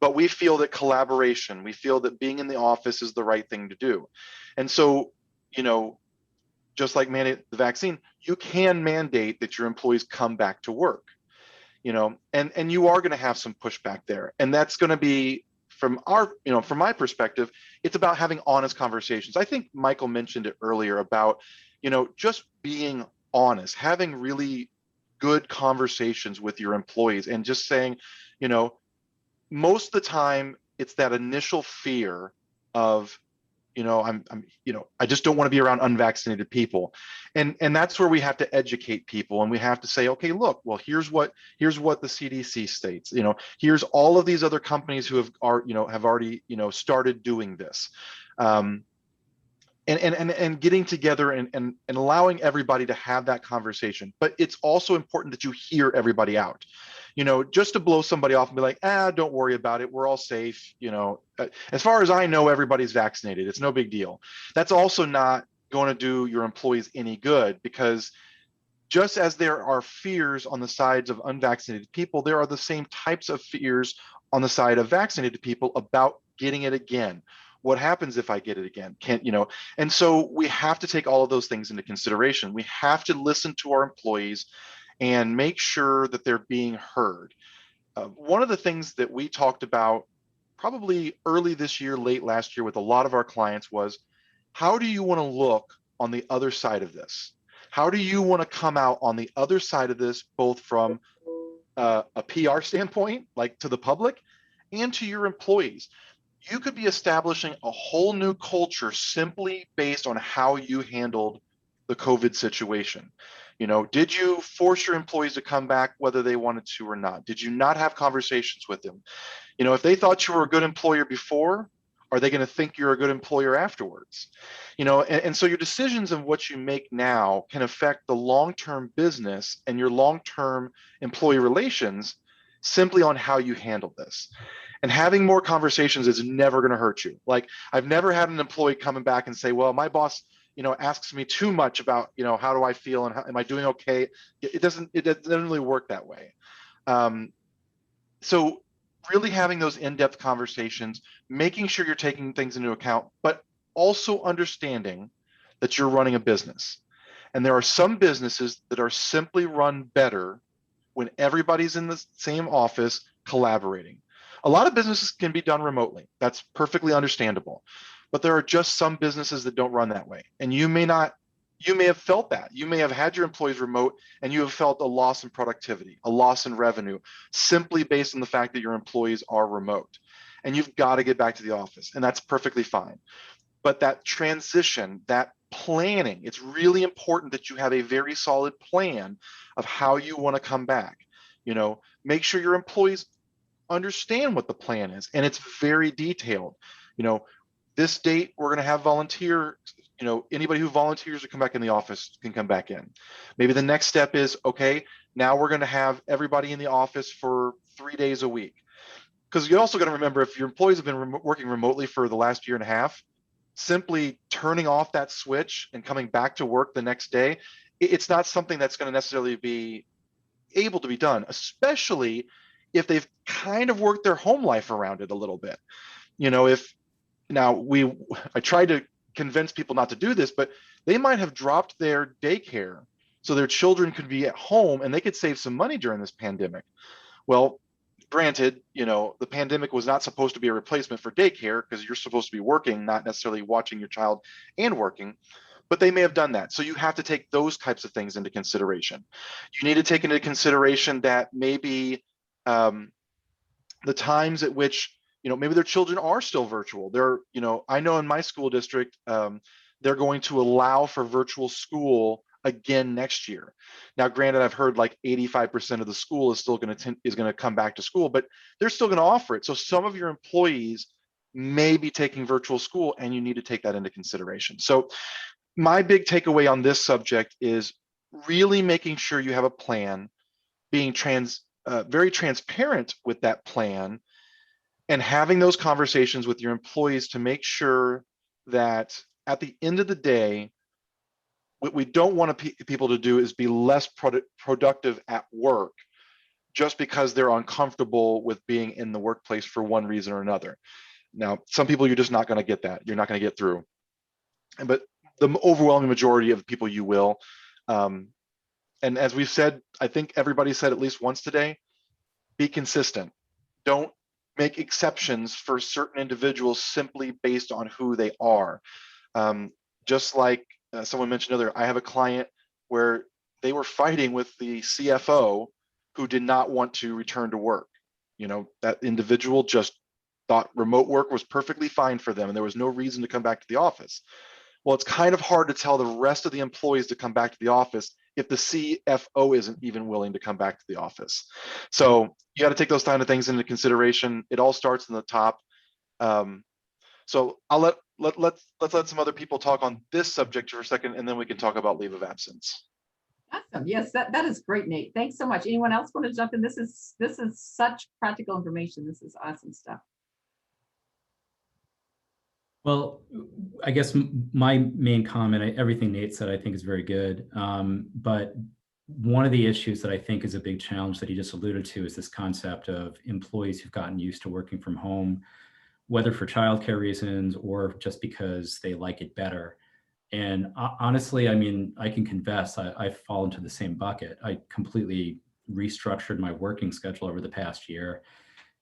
but we feel that collaboration, we feel that being in the office is the right thing to do. And so, just like mandate the vaccine, you can mandate that your employees come back to work, and you are going to have some pushback there. And that's going to be, from my perspective, it's about having honest conversations. I think Michael mentioned it earlier about, just being honest, having really good conversations with your employees and just saying, most of the time it's that initial fear of, I just don't want to be around unvaccinated people. And that's where we have to educate people, and we have to say, okay, look, well, here's what the CDC states, here's all of these other companies who have already, started doing this. And getting together and allowing everybody to have that conversation. But it's also important that you hear everybody out. Just to blow somebody off and be like, don't worry about it, we're all safe. As far as I know, everybody's vaccinated, it's no big deal. That's also not going to do your employees any good, because just as there are fears on the sides of unvaccinated people, there are the same types of fears on the side of vaccinated people about getting it again. What happens if I get it again? And so we have to take all of those things into consideration. We have to listen to our employees and make sure that they're being heard. One of the things that we talked about probably early this year, late last year with a lot of our clients was, how do you want to look on the other side of this? How do you want to come out on the other side of this, both from a PR standpoint, like to the public, and to your employees? You could be establishing a whole new culture simply based on how you handled the COVID situation. Did you force your employees to come back whether they wanted to or not? Did you not have conversations with them? If they thought you were a good employer before, are they going to think you're a good employer afterwards? And so your decisions of what you make now can affect the long-term business and your long-term employee relations simply on how you handle this. And having more conversations is never going to hurt you. Like, I've never had an employee coming back and say, well, my boss, asks me too much about, how do I feel and am I doing okay? It doesn't really work that way. So really having those in-depth conversations, making sure you're taking things into account, but also understanding that you're running a business. And there are some businesses that are simply run better when everybody's in the same office collaborating. A lot of businesses can be done remotely. That's perfectly understandable. But there are just some businesses that don't run that way. And you may You may have felt that. You may have had your employees remote and you have felt a loss in productivity, a loss in revenue, simply based on the fact that your employees are remote. And you've got to get back to the office, and that's perfectly fine. But that transition, that planning, it's really important that you have a very solid plan of how you want to come back. You know, make sure your employees understand what the plan is, and it's very detailed. You know, this date we're going to have volunteer, you know, anybody who volunteers to come back in the office can come back in. Maybe the next step is, okay, now we're going to have everybody in the office for 3 days a week. Because you're also going to remember, if your employees have been working remotely for the last year and a half, simply turning off that switch and coming back to work the next day, it's not something that's going to necessarily be able to be done, especially if they've kind of worked their home life around it a little bit. You know, I tried to convince people not to do this, but they might have dropped their daycare so their children could be at home and they could save some money during this pandemic. Well, granted, you know, the pandemic was not supposed to be a replacement for daycare, because you're supposed to be working, not necessarily watching your child and working, but they may have done that. So you have to take those types of things into consideration. You need to take into consideration that maybe the times at which, you know, maybe their children are still virtual. They're, you know, I know in my school district, they're going to allow for virtual school again next year. Now, granted, I've heard like 85% of the school is still going to come back to school, but they're still going to offer it. So some of your employees may be taking virtual school, and you need to take that into consideration. So my big takeaway on this subject is really making sure you have a plan, being very transparent with that plan, and having those conversations with your employees to make sure that at the end of the day, what we don't want people to do is be less productive at work just because they're uncomfortable with being in the workplace for one reason or another. Now, some people, you're just not going to get that. You're not going to get through. But the overwhelming majority of people, you will. And as we've said, I think everybody said at least once today, be consistent. Don't make exceptions for certain individuals simply based on who they are. Just like someone mentioned earlier, I have a client where they were fighting with the CFO who did not want to return to work. You know, that individual just thought remote work was perfectly fine for them and there was no reason to come back to the office. Well, it's kind of hard to tell the rest of the employees to come back to the office if the CFO isn't even willing to come back to the office. So you got to take those kind of things into consideration. It all starts in the top. So I'll let's let some other people talk on this subject for a second, and then we can talk about leave of absence. Awesome. Yes, that is great, Nate. Thanks so much. Anyone else want to jump in? This is such practical information. This is awesome stuff. Well, I guess my main comment, everything Nate said, I think is very good. But one of the issues that I think is a big challenge that he just alluded to is this concept of employees who've gotten used to working from home, whether for childcare reasons or just because they like it better. And honestly, I mean, I can confess, I fall into the same bucket. I completely restructured my working schedule over the past year.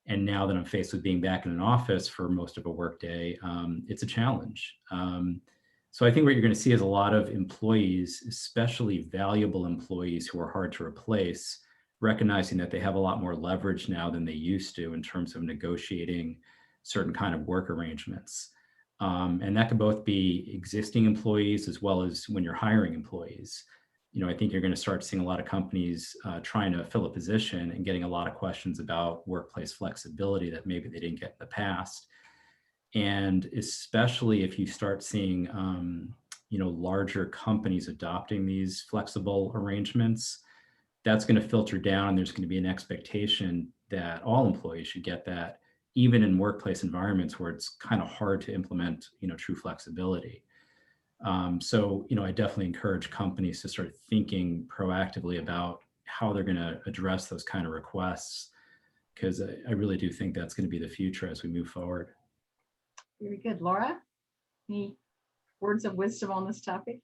And now that I'm faced with being back in an office for most of a workday, it's a challenge. So I think what you're going to see is a lot of employees, especially valuable employees who are hard to replace, recognizing that they have a lot more leverage now than they used to in terms of negotiating certain kind of work arrangements. And that can both be existing employees as well as when you're hiring employees. You know, I think you're going to start seeing a lot of companies trying to fill a position and getting a lot of questions about workplace flexibility that maybe they didn't get in the past. And especially if you start seeing, you know, larger companies adopting these flexible arrangements, that's going to filter down, and there's going to be an expectation that all employees should get that, even in workplace environments where it's kind of hard to implement, you know, true flexibility. So, you know, I definitely encourage companies to start thinking proactively about how they're going to address those kind of requests, because I really do think that's going to be the future as we move forward. Very good. Laura, any words of wisdom on this topic?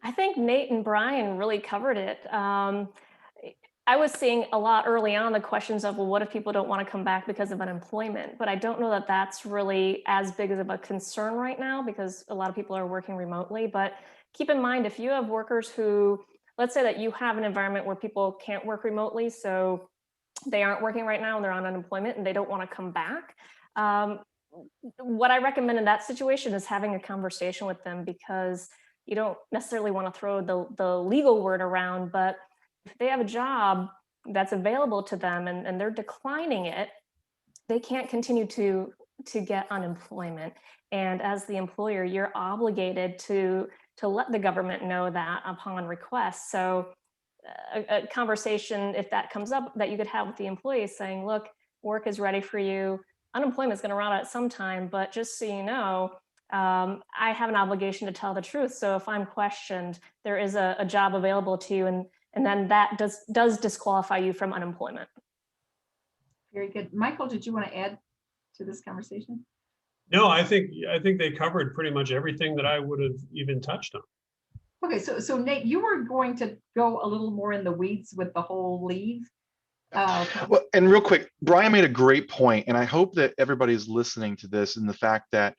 I think Nate and Brian really covered it. I was seeing a lot early on the questions of, well, what if people don't want to come back because of unemployment? But I don't know that that's really as big of a concern right now because a lot of people are working remotely. But keep in mind, if you have workers who, let's say that you have an environment where people can't work remotely, so they aren't working right now and they're on unemployment and they don't want to come back. What I recommend in that situation is having a conversation with them, because you don't necessarily want to throw the legal word around, but if they have a job that's available to them and they're declining it, they can't continue to get unemployment. And as the employer, you're obligated to let the government know that upon request. So a conversation, if that comes up, that you could have with the employees saying, look, work is ready for you. Unemployment is going to run out at some time, but just so you know, I have an obligation to tell the truth. So if I'm questioned, there is a job available to you, and then that does disqualify you from unemployment. Very good. Michael, did you want to add to this conversation? No, I think they covered pretty much everything that I would have even touched on. Okay, so Nate, you were going to go a little more in the weeds with the whole leave. Well, and real quick, Brian made a great point, and I hope that everybody's listening to this, in the fact that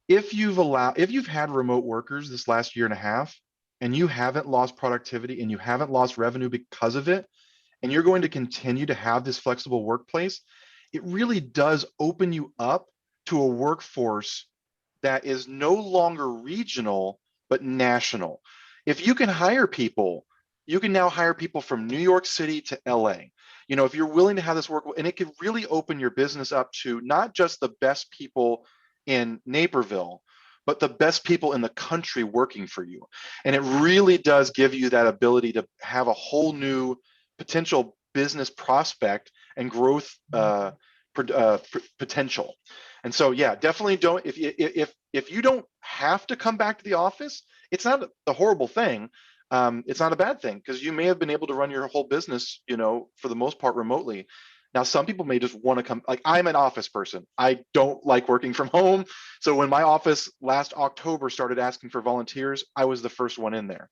if you've had remote workers this last year and a half, and you haven't lost productivity and you haven't lost revenue because of it, and you're going to continue to have this flexible workplace, it really does open you up to a workforce that is no longer regional, but national. If you can hire people, you can now hire people from New York City to LA. You know, if you're willing to have this work, and it could really open your business up to not just the best people in Naperville, but the best people in the country working for you. And it really does give you that ability to have a whole new potential business prospect and growth potential. And so, yeah, definitely don't, if you don't have to come back to the office, it's not a horrible thing. It's not a bad thing, because you may have been able to run your whole business, you know, for the most part remotely. Now, some people may just want to come, like I'm an office person. I don't like working from home. So when my office last October started asking for volunteers, I was the first one in there.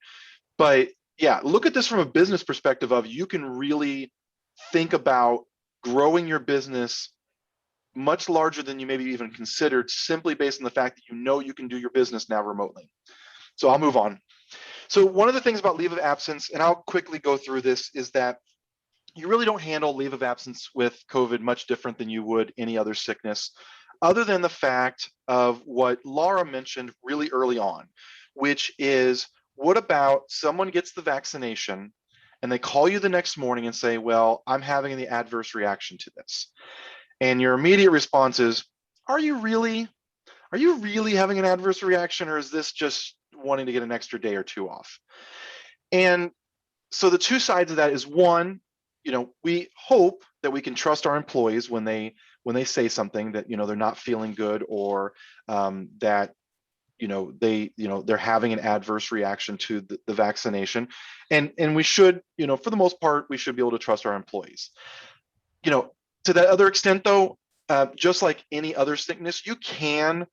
But yeah, look at this from a business perspective of, you can really think about growing your business much larger than you maybe even considered, simply based on the fact that you know you can do your business now remotely. So I'll move on. So one of the things about leave of absence, and I'll quickly go through this, is that you really don't handle leave of absence with COVID much different than you would any other sickness, other than the fact of what Laura mentioned really early on, which is, what about someone gets the vaccination and they call you the next morning and say, well, I'm having the adverse reaction to this. And your immediate response is, are you really having an adverse reaction, or is this just wanting to get an extra day or two off? And so the two sides of that is, one, you know, we hope that we can trust our employees when they say something that, you know, they're not feeling good, or that, you know, they're having an adverse reaction to the vaccination. And we should, you know, for the most part, we should be able to trust our employees. You know, to that other extent though, just like any other sickness, you can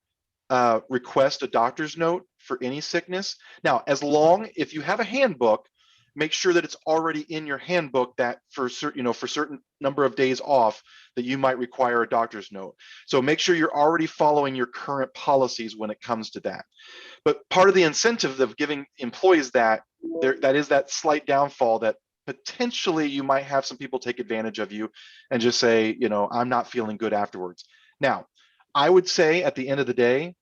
request a doctor's note for any sickness. Now, if you have a handbook, make sure that it's already in your handbook that for certain number of days off that you might require a doctor's note. So make sure you're already following your current policies when it comes to that. But part of the incentive of giving employees that is that slight downfall that potentially you might have some people take advantage of you and just say, you know, I'm not feeling good afterwards. Now, I would say at the end of the day,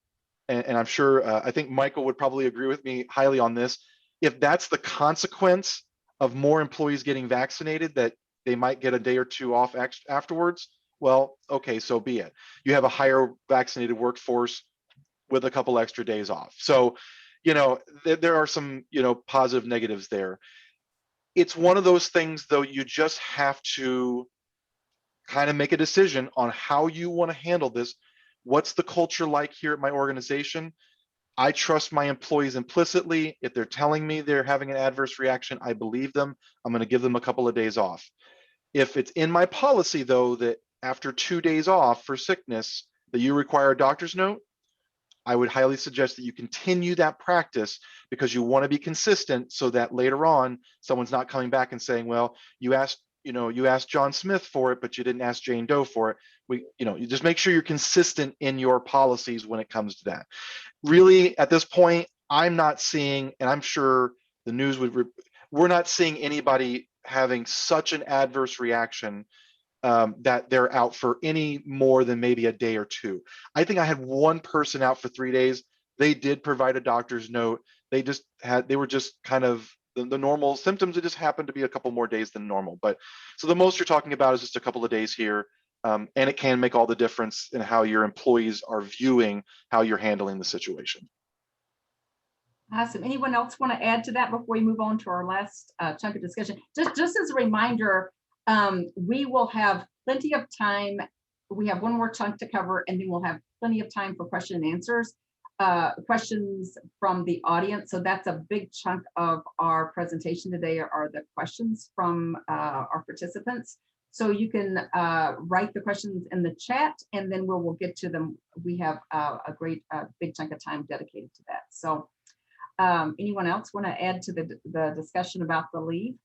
and I'm sure, I think Michael would probably agree with me highly on this, if that's the consequence of more employees getting vaccinated, that they might get a day or two off afterwards, well, okay, so be it. You have a higher vaccinated workforce with a couple extra days off. So, you know, there are some, you know, positive negatives there. It's one of those things, though, you just have to kind of make a decision on how you want to handle this. What's the culture like here at my organization? I trust my employees implicitly. If they're telling me they're having an adverse reaction, I believe them. I'm going to give them a couple of days off. If it's in my policy, though, that after 2 days off for sickness, that you require a doctor's note, I would highly suggest that you continue that practice, because you want to be consistent, so that later on, someone's not coming back and saying, well, you asked John Smith for it, but you didn't ask Jane Doe for it. You just make sure you're consistent in your policies when it comes to that. Really, at this point, I'm not seeing, and I'm sure the news would, we're not seeing anybody having such an adverse reaction that they're out for any more than maybe a day or two. I think I had one person out for 3 days. They did provide a doctor's note. They were just kind of the normal symptoms. It just happened to be a couple more days than normal. But so the most you're talking about is just a couple of days here. And it can make all the difference in how your employees are viewing how you're handling the situation. Awesome. Anyone else want to add to that before we move on to our last chunk of discussion? Just as a reminder, we will have plenty of time. We have one more chunk to cover, and then we'll have plenty of time for question and answers, questions from the audience. So that's a big chunk of our presentation today are the questions from our participants. So you can write the questions in the chat, and then we'll get to them. We have a great big chunk of time dedicated to that. So anyone else want to add to the discussion about the leave?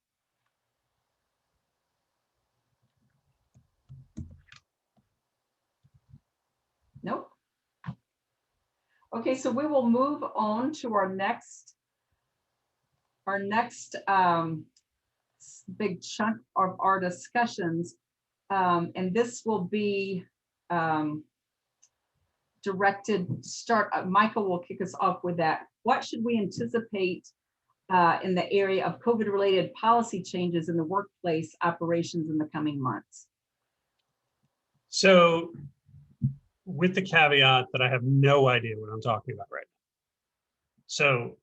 Nope. Okay, so we will move on to our next big chunk of our discussions, and this will be directed. Michael will kick us off with that. What should we anticipate in the area of COVID-related policy changes in the workplace operations in the coming months? So, with the caveat that I have no idea what I'm talking about right now. So,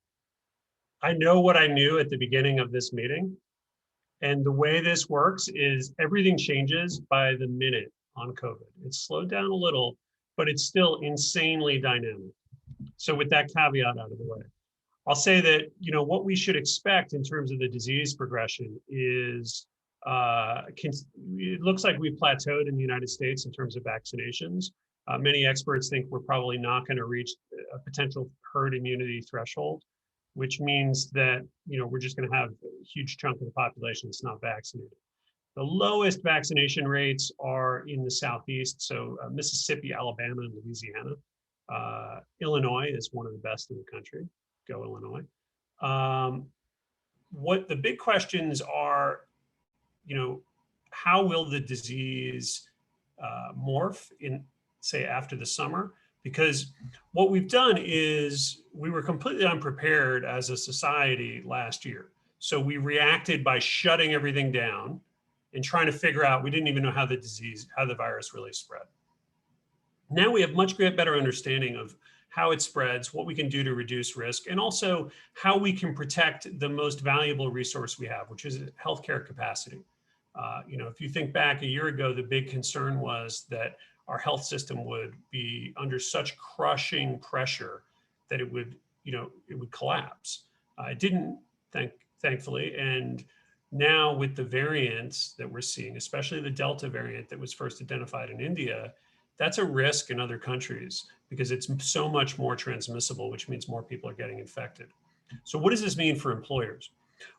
I know what I knew at the beginning of this meeting. And the way this works is everything changes by the minute on COVID. It's slowed down a little, but it's still insanely dynamic. So with that caveat out of the way, I'll say that, what we should expect in terms of the disease progression is, it looks like we've plateaued in the United States in terms of vaccinations. Many experts think we're probably not going to reach a potential herd immunity threshold, which means that, we're just going to have a huge chunk of the population that's not vaccinated. The lowest vaccination rates are in the Southeast, so Mississippi, Alabama, and Louisiana. Illinois is one of the best in the country. Go Illinois. What the big questions are, how will the disease morph in, say, after the summer? Because what we've done is we were completely unprepared as a society last year. So we reacted by shutting everything down and trying to figure out, we didn't even know how the virus really spread. Now we have much better understanding of how it spreads, what we can do to reduce risk, and also how we can protect the most valuable resource we have, which is healthcare capacity. If you think back a year ago, the big concern was that our health system would be under such crushing pressure that it would collapse. It didn't, thankfully, and now with the variants that we're seeing, especially the Delta variant that was first identified in India, that's a risk in other countries because it's so much more transmissible, which means more people are getting infected. So what does this mean for employers?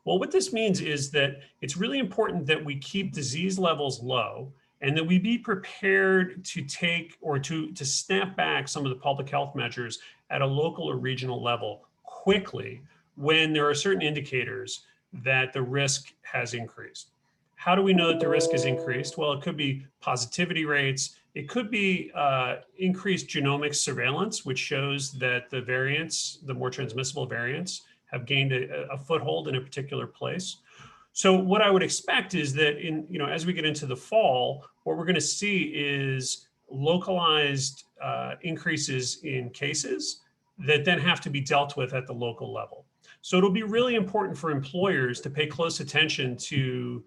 Well, what this means is that it's really important that we keep disease levels low and that we be prepared to take or to snap back some of the public health measures at a local or regional level quickly when there are certain indicators that the risk has increased. How do we know that the risk has increased? Well, it could be positivity rates. It could be increased genomic surveillance, which shows that the variants, the more transmissible variants, have gained a foothold in a particular place. So what I would expect is that as we get into the fall, what we're going to see is localized increases in cases that then have to be dealt with at the local level. So it'll be really important for employers to pay close attention to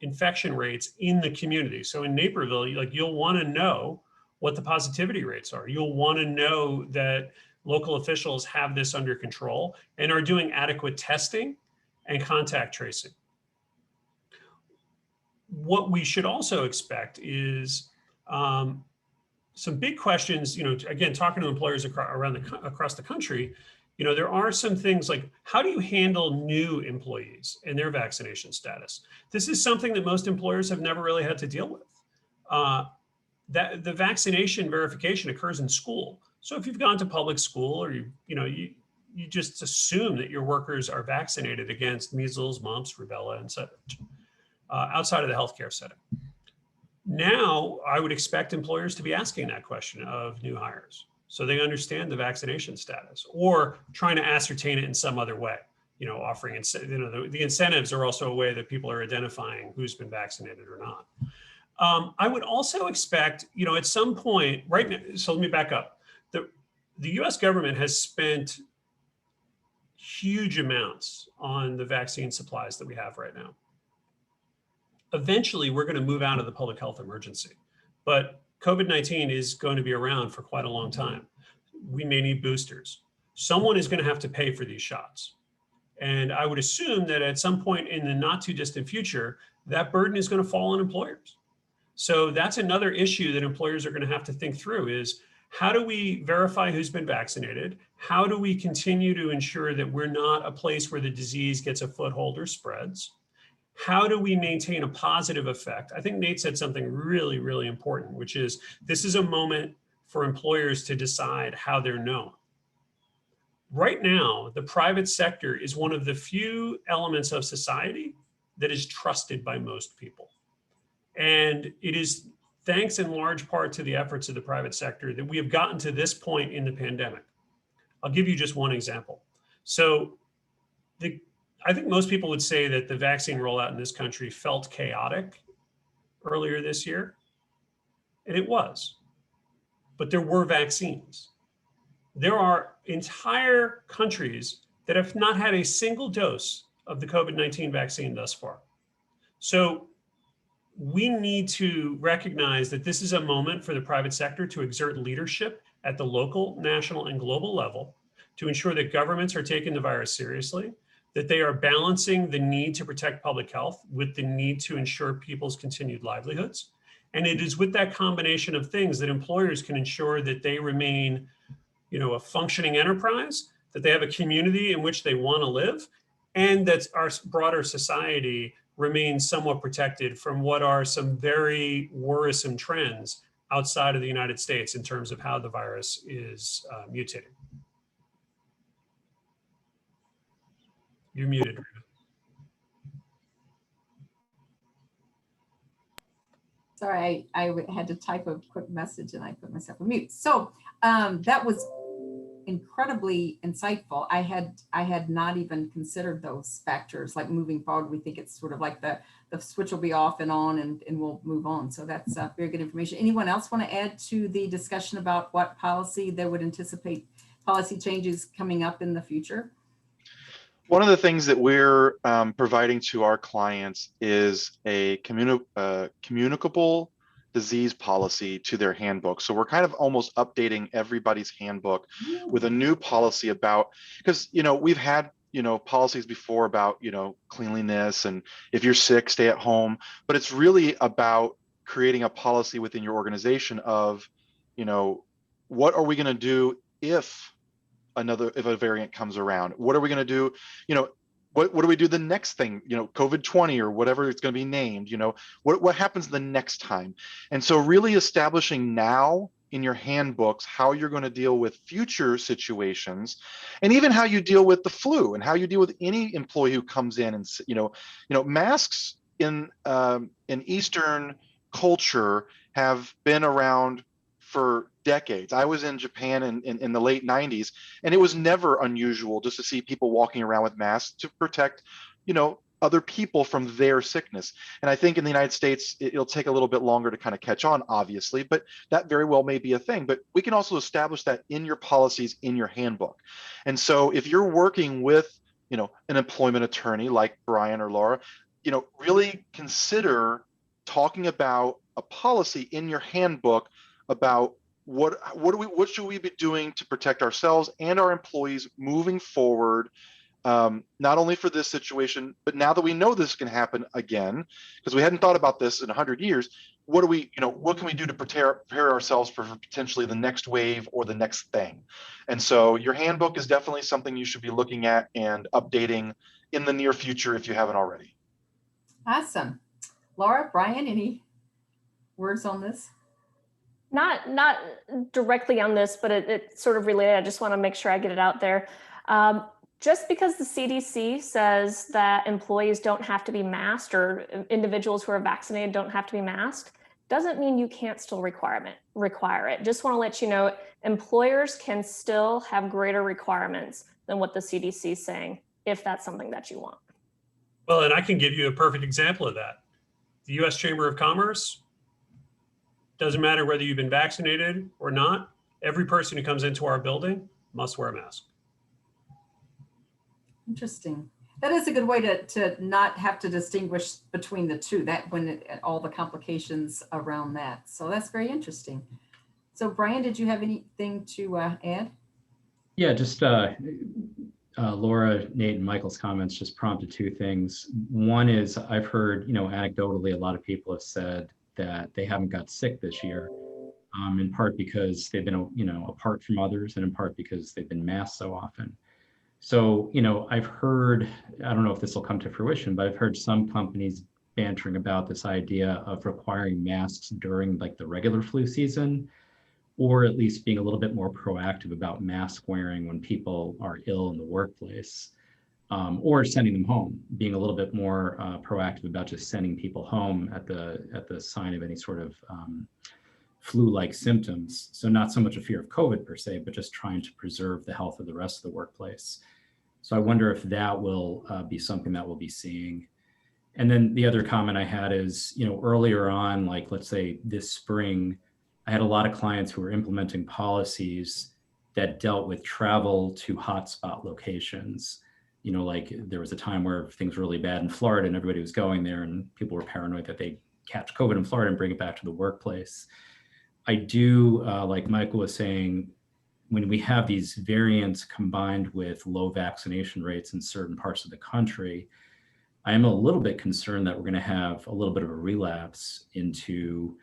infection rates in the community. So in Naperville, you'll want to know what the positivity rates are. You'll want to know that local officials have this under control and are doing adequate testing and contact tracing. What we should also expect is some big questions, again, talking to employers across the country, there are some things like, how do you handle new employees and their vaccination status? This is something that most employers have never really had to deal with. The vaccination verification occurs in school. So if you've gone to public school or you just assume that your workers are vaccinated against measles, mumps, rubella, and such outside of the healthcare setting. Now, I would expect employers to be asking that question of new hires so they understand the vaccination status or trying to ascertain it in some other way. Offering, the incentives are also a way that people are identifying who's been vaccinated or not. I would also expect, at some point right now, so let me back up. The US government has spent huge amounts on the vaccine supplies that we have right now. Eventually, we're going to move out of the public health emergency, but COVID-19 is going to be around for quite a long time. We may need boosters. Someone is going to have to pay for these shots. And I would assume that at some point in the not too distant future, that burden is going to fall on employers. So that's another issue that employers are going to have to think through is how do we verify who's been vaccinated? How do we continue to ensure that we're not a place where the disease gets a foothold or spreads? How do we maintain a positive effect? I think Nate said something really, really important, which is this is a moment for employers to decide how they're known. Right now, the private sector is one of the few elements of society that is trusted by most people. And it is thanks in large part to the efforts of the private sector that we have gotten to this point in the pandemic. I'll give you just one example. So I think most people would say that the vaccine rollout in this country felt chaotic earlier this year, and it was, but there were vaccines. There are entire countries that have not had a single dose of the COVID-19 vaccine thus far. So we need to recognize that this is a moment for the private sector to exert leadership at the local, national, and global level to ensure that governments are taking the virus seriously, that they are balancing the need to protect public health with the need to ensure people's continued livelihoods. And it is with that combination of things that employers can ensure that they remain, a functioning enterprise, that they have a community in which they want to live, and that our broader society remains somewhat protected from what are some very worrisome trends outside of the United States in terms of how the virus is mutating. You're muted, Rita. Sorry, I had to type a quick message and I put myself on mute. So that was incredibly insightful. I had not even considered those factors. Like moving forward, we think it's sort of like the switch will be off and on and we'll move on. So that's very good information. Anyone else want to add to the discussion about what policy they would anticipate policy changes coming up in the future? One of the things that we're providing to our clients is a communicable disease policy to their handbook. So we're kind of almost updating everybody's handbook with a new policy about, because, we've had, policies before about, cleanliness and if you're sick, stay at home, but it's really about creating a policy within your organization of, what are we going to do if a variant comes around? What are we going to do? What do we do the next thing? COVID-20 or whatever it's going to be named. What happens the next time? And so really establishing now in your handbooks how you're going to deal with future situations, and even how you deal with the flu and how you deal with any employee who comes in and masks in Eastern culture have been around for decades. I was in Japan in the late 90s, and it was never unusual just to see people walking around with masks to protect, other people from their sickness. And I think in the United States, it'll take a little bit longer to kind of catch on, obviously, but that very well may be a thing. But we can also establish that in your policies, in your handbook. And so if you're working with, an employment attorney like Brian or Laura, really consider talking about a policy in your handbook about what should we be doing to protect ourselves and our employees moving forward, not only for this situation, but now that we know this can happen again, because we hadn't thought about this in 100 years, what can we do to prepare ourselves for potentially the next wave or the next thing? And so your handbook is definitely something you should be looking at and updating in the near future if you haven't already. Awesome. Laura, Brian, any words on this? Not directly on this, but it's sort of related. I just want to make sure I get it out there. Just because the CDC says that employees don't have to be masked or individuals who are vaccinated don't have to be masked, doesn't mean you can't still require it. Just want to let you know, employers can still have greater requirements than what the CDC is saying, if that's something that you want. Well, and I can give you a perfect example of that. The U.S. Chamber of Commerce, doesn't matter whether you've been vaccinated or not, every person who comes into our building must wear a mask. Interesting. That is a good way to not have to distinguish between the two, that when all the complications around that. So that's very interesting. So Brian, did you have anything to add? Yeah, just Laura, Nate, and Michael's comments just prompted two things. One is I've heard, anecdotally, a lot of people have said that they haven't got sick this year, in part because they've been, apart from others, and in part because they've been masked so often. So, I've heard, I don't know if this will come to fruition, but I've heard some companies bantering about this idea of requiring masks during like the regular flu season, or at least being a little bit more proactive about mask wearing when people are ill in the workplace, or sending them home, being a little bit more proactive about just sending people home at the sign of any sort of flu-like symptoms. So not so much a fear of COVID per se, but just trying to preserve the health of the rest of the workplace. So I wonder if that will be something that we'll be seeing. And then the other comment I had is, earlier on, like let's say this spring, I had a lot of clients who were implementing policies that dealt with travel to hotspot locations. Like there was a time where things were really bad in Florida and everybody was going there and people were paranoid that they catch COVID in Florida and bring it back to the workplace. I do, like Michael was saying, when we have these variants combined with low vaccination rates in certain parts of the country, I am a little bit concerned that we're going to have a little bit of a relapse into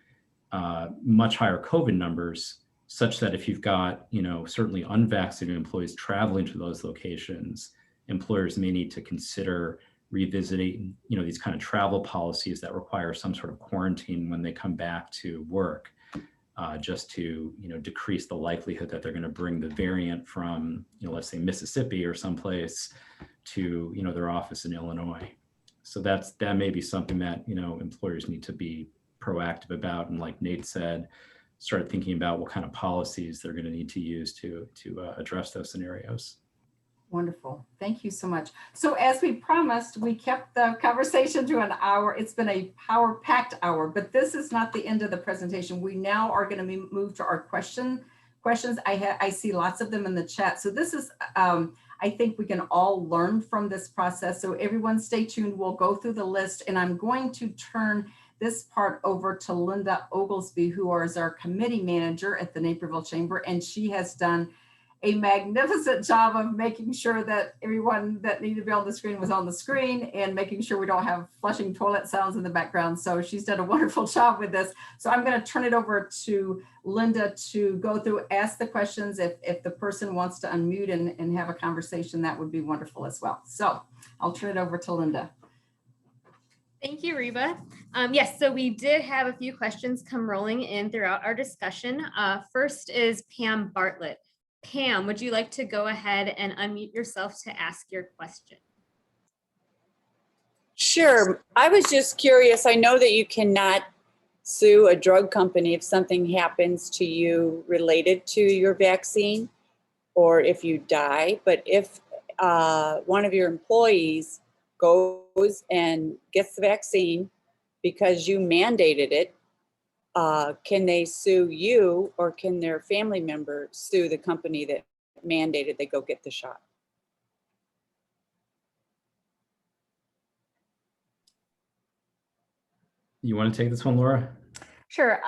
much higher COVID numbers, such that if you've got, certainly unvaccinated employees traveling to those locations, employers may need to consider revisiting, these kind of travel policies that require some sort of quarantine when they come back to work. Just to decrease the likelihood that they're going to bring the variant from let's say Mississippi or someplace to their office in Illinois. So that may be something that employers need to be proactive about, and like Nate said, start thinking about what kind of policies they're going to need to use to address those scenarios. Wonderful. Thank you so much. So as we promised, we kept the conversation to an hour. It's been a power-packed hour, but this is not the end of the presentation. We now are going to move to our questions. I see lots of them in the chat. So this is, I think we can all learn from this process. So everyone stay tuned. We'll go through the list, and I'm going to turn this part over to Linda Oglesby, who is our committee manager at the Naperville Chamber, and she has done a magnificent job of making sure that everyone that needed to be on the screen was on the screen, and making sure we don't have flushing toilet sounds in the background. So she's done a wonderful job with this. So I'm going to turn it over to Linda to go through, ask the questions. If the person wants to unmute and have a conversation, that would be wonderful as well. So I'll turn it over to Linda. Thank you, Reba. Yes, so we did have a few questions come rolling in throughout our discussion. First is Pam Bartlett. Pam, would you like to go ahead and unmute yourself to ask your question? Sure. I was just curious. I know that you cannot sue a drug company if something happens to you related to your vaccine or if you die, but if one of your employees goes and gets the vaccine because you mandated it, can they sue you, or can their family member sue the company that mandated they go get the shot? You want to take this one, Laura? Sure.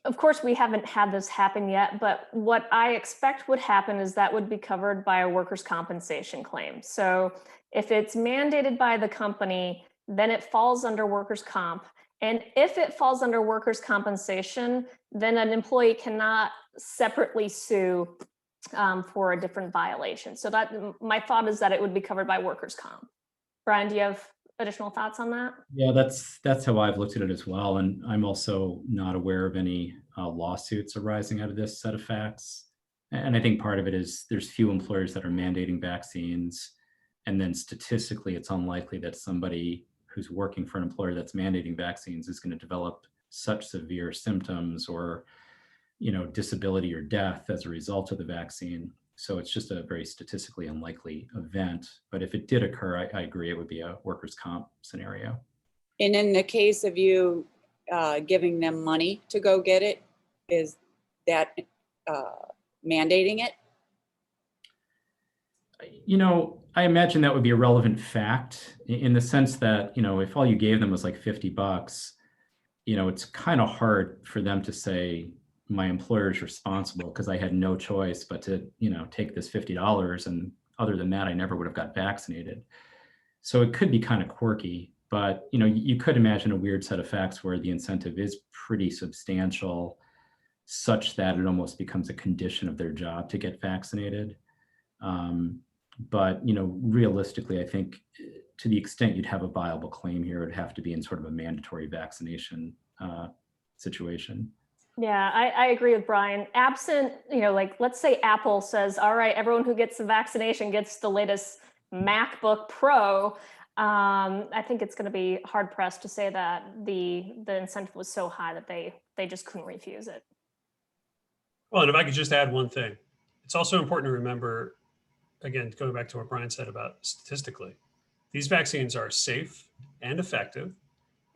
Of course, we haven't had this happen yet, but what I expect would happen is that would be covered by a workers' compensation claim. So if it's mandated by the company, then it falls under workers' comp. And if it falls under workers' compensation, then an employee cannot separately sue for a different violation. So that my thought is that it would be covered by workers' comp. Brian, do you have additional thoughts on that? Yeah, that's how I've looked at it as well. And I'm also not aware of any lawsuits arising out of this set of facts. And I think part of it is there's few employers that are mandating vaccines. And then statistically, it's unlikely that somebody who's working for an employer that's mandating vaccines is going to develop such severe symptoms or, disability or death as a result of the vaccine. So it's just a very statistically unlikely event. But if it did occur, I agree it would be a workers' comp scenario. And in the case of you giving them money to go get it, is that mandating it? I imagine that would be a relevant fact in the sense that, if all you gave them was like $50, it's kind of hard for them to say, my employer is responsible because I had no choice but to, take this $50. And other than that, I never would have got vaccinated. So it could be kind of quirky, but, you could imagine a weird set of facts where the incentive is pretty substantial, such that it almost becomes a condition of their job to get vaccinated. But, realistically, I think to the extent you'd have a viable claim here, it would have to be in sort of a mandatory vaccination situation. Yeah, I agree with Brian. Absent, let's say Apple says, all right, everyone who gets the vaccination gets the latest MacBook Pro. I think it's going to be hard pressed to say that the incentive was so high that they just couldn't refuse it. Well, and if I could just add one thing, it's also important to remember, again, going back to what Brian said about statistically, these vaccines are safe and effective,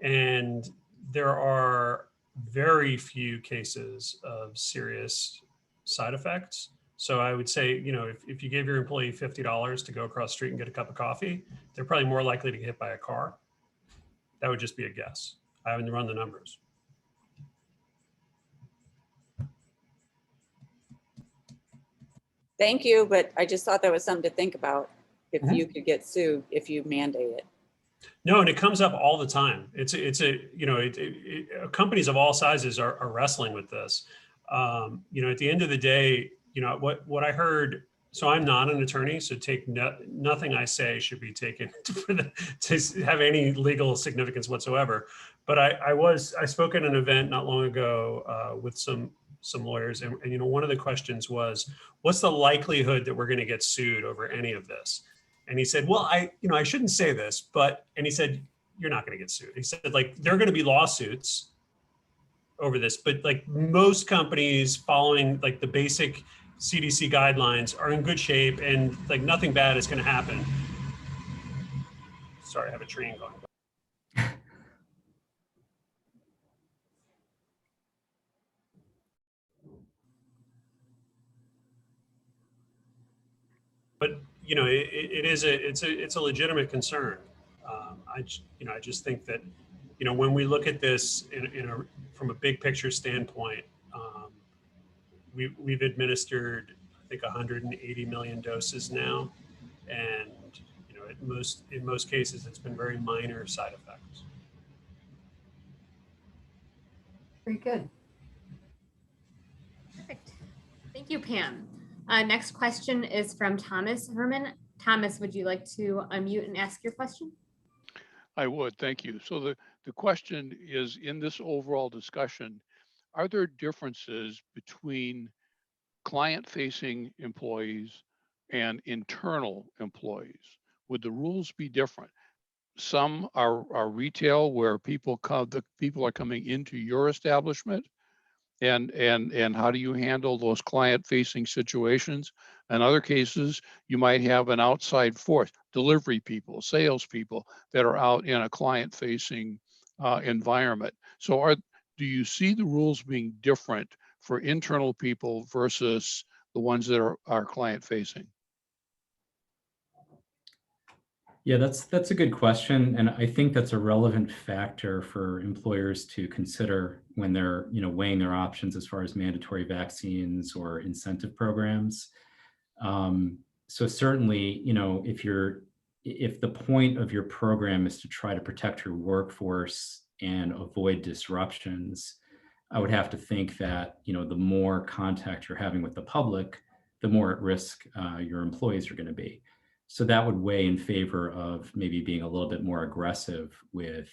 and there are very few cases of serious side effects. So I would say, if you gave your employee $50 to go across the street and get a cup of coffee, they're probably more likely to get hit by a car. That would just be a guess. I haven't run the numbers. Thank you, but I just thought that was something to think about if you could get sued if you mandate it. No, and it comes up all the time. Companies of all sizes are wrestling with this. At the end of the day, what I heard. So I'm not an attorney, so nothing I say should be taken to have any legal significance whatsoever. But I spoke at an event not long ago with some lawyers, and one of the questions was, what's the likelihood that we're going to get sued over any of this? And he said, well, I shouldn't say this, and he said, you're not going to get sued. He said, there are going to be lawsuits over this, but most companies following the basic CDC guidelines are in good shape, and nothing bad is going to happen. Sorry, I have a train going by. But it's a legitimate concern. I just think that when we look at this from a big picture standpoint, we've administered, I think, 180 million doses now, and in most cases it's been very minor side effects. Very good. Perfect. Thank you, Pam. Next question is from Thomas Herman. Thomas, would you like to unmute and ask your question? I would, thank you. So the question is, in this overall discussion, are there differences between client-facing employees and internal employees? Would the rules be different? Some are retail, where people are coming into your establishment, and how do you handle those client-facing situations? In other cases, you might have an outside force, delivery people, salespeople that are out in a client-facing environment. So do you see the rules being different for internal people versus the ones that are client-facing? Yeah, that's a good question, and I think that's a relevant factor for employers to consider when they're weighing their options as far as mandatory vaccines or incentive programs. So certainly, if the point of your program is to try to protect your workforce and avoid disruptions, I would have to think that the more contact you're having with the public, the more at risk your employees are going to be. So that would weigh in favor of maybe being a little bit more aggressive with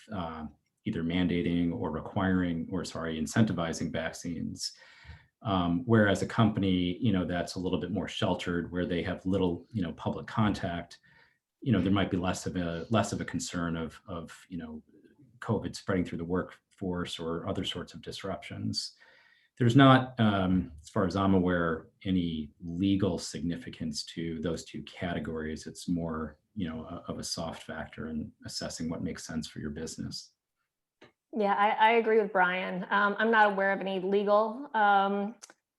either mandating or incentivizing vaccines. Whereas a company, that's a little bit more sheltered, where they have little, public contact, there might be less of a concern of COVID spreading through the workforce or other sorts of disruptions. There's not, as far as I'm aware, any legal significance to those two categories. It's more, of a soft factor in assessing what makes sense for your business. Yeah, I agree with Brian. I'm not aware of any legal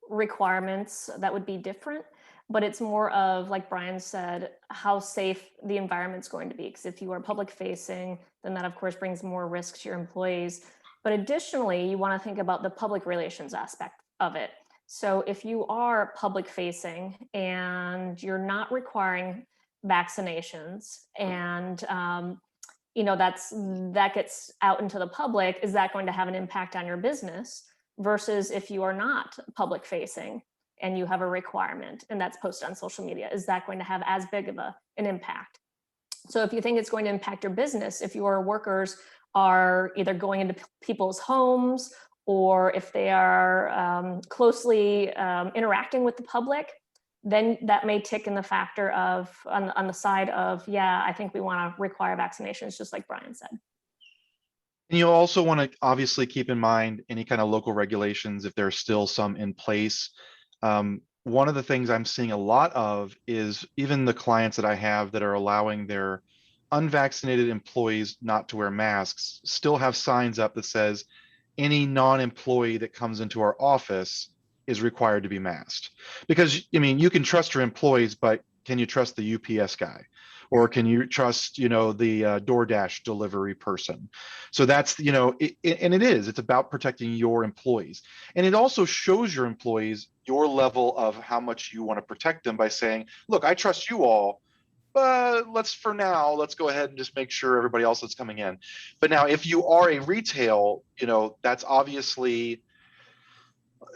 requirements that would be different, but it's more of, like Brian said, how safe the environment's going to be. Because if you are public facing, then that of course brings more risk to your employees. But additionally, you want to think about the public relations aspect of it. So if you are public facing and you're not requiring vaccinations, and that gets out into the public, is that going to have an impact on your business? Versus if you are not public facing and you have a requirement and that's posted on social media, is that going to have as big of an impact? So if you think it's going to impact your business, if your workers are either going into people's homes, or if they are closely interacting with the public, then that may tick in the factor of on the side of, yeah, I think we want to require vaccinations, just like Brian said. And you also want to obviously keep in mind any kind of local regulations, if there's still some in place. One of the things I'm seeing a lot of is even the clients that I have that are allowing their unvaccinated employees not to wear masks still have signs up that says any non-employee that comes into our office is required to be masked. Because, I mean, you can trust your employees, but can you trust the UPS guy? Or can you trust, the DoorDash delivery person? So that's, it's about protecting your employees. And it also shows your employees your level of how much you want to protect them by saying, look, I trust you all, but let's go ahead and just make sure everybody else that's coming in. But now if you are a retail, that's obviously,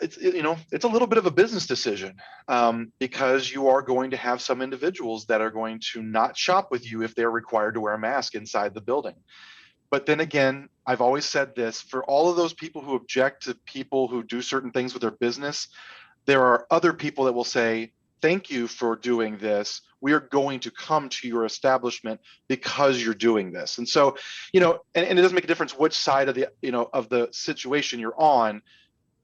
it's a little bit of a business decision, because you are going to have some individuals that are going to not shop with you if they're required to wear a mask inside the building. But then again, I've always said this, for all of those people who object to people who do certain things with their business, there are other people that will say, thank you for doing this. We are going to come to your establishment because you're doing this. And so, and it doesn't make a difference which side of the situation you're on.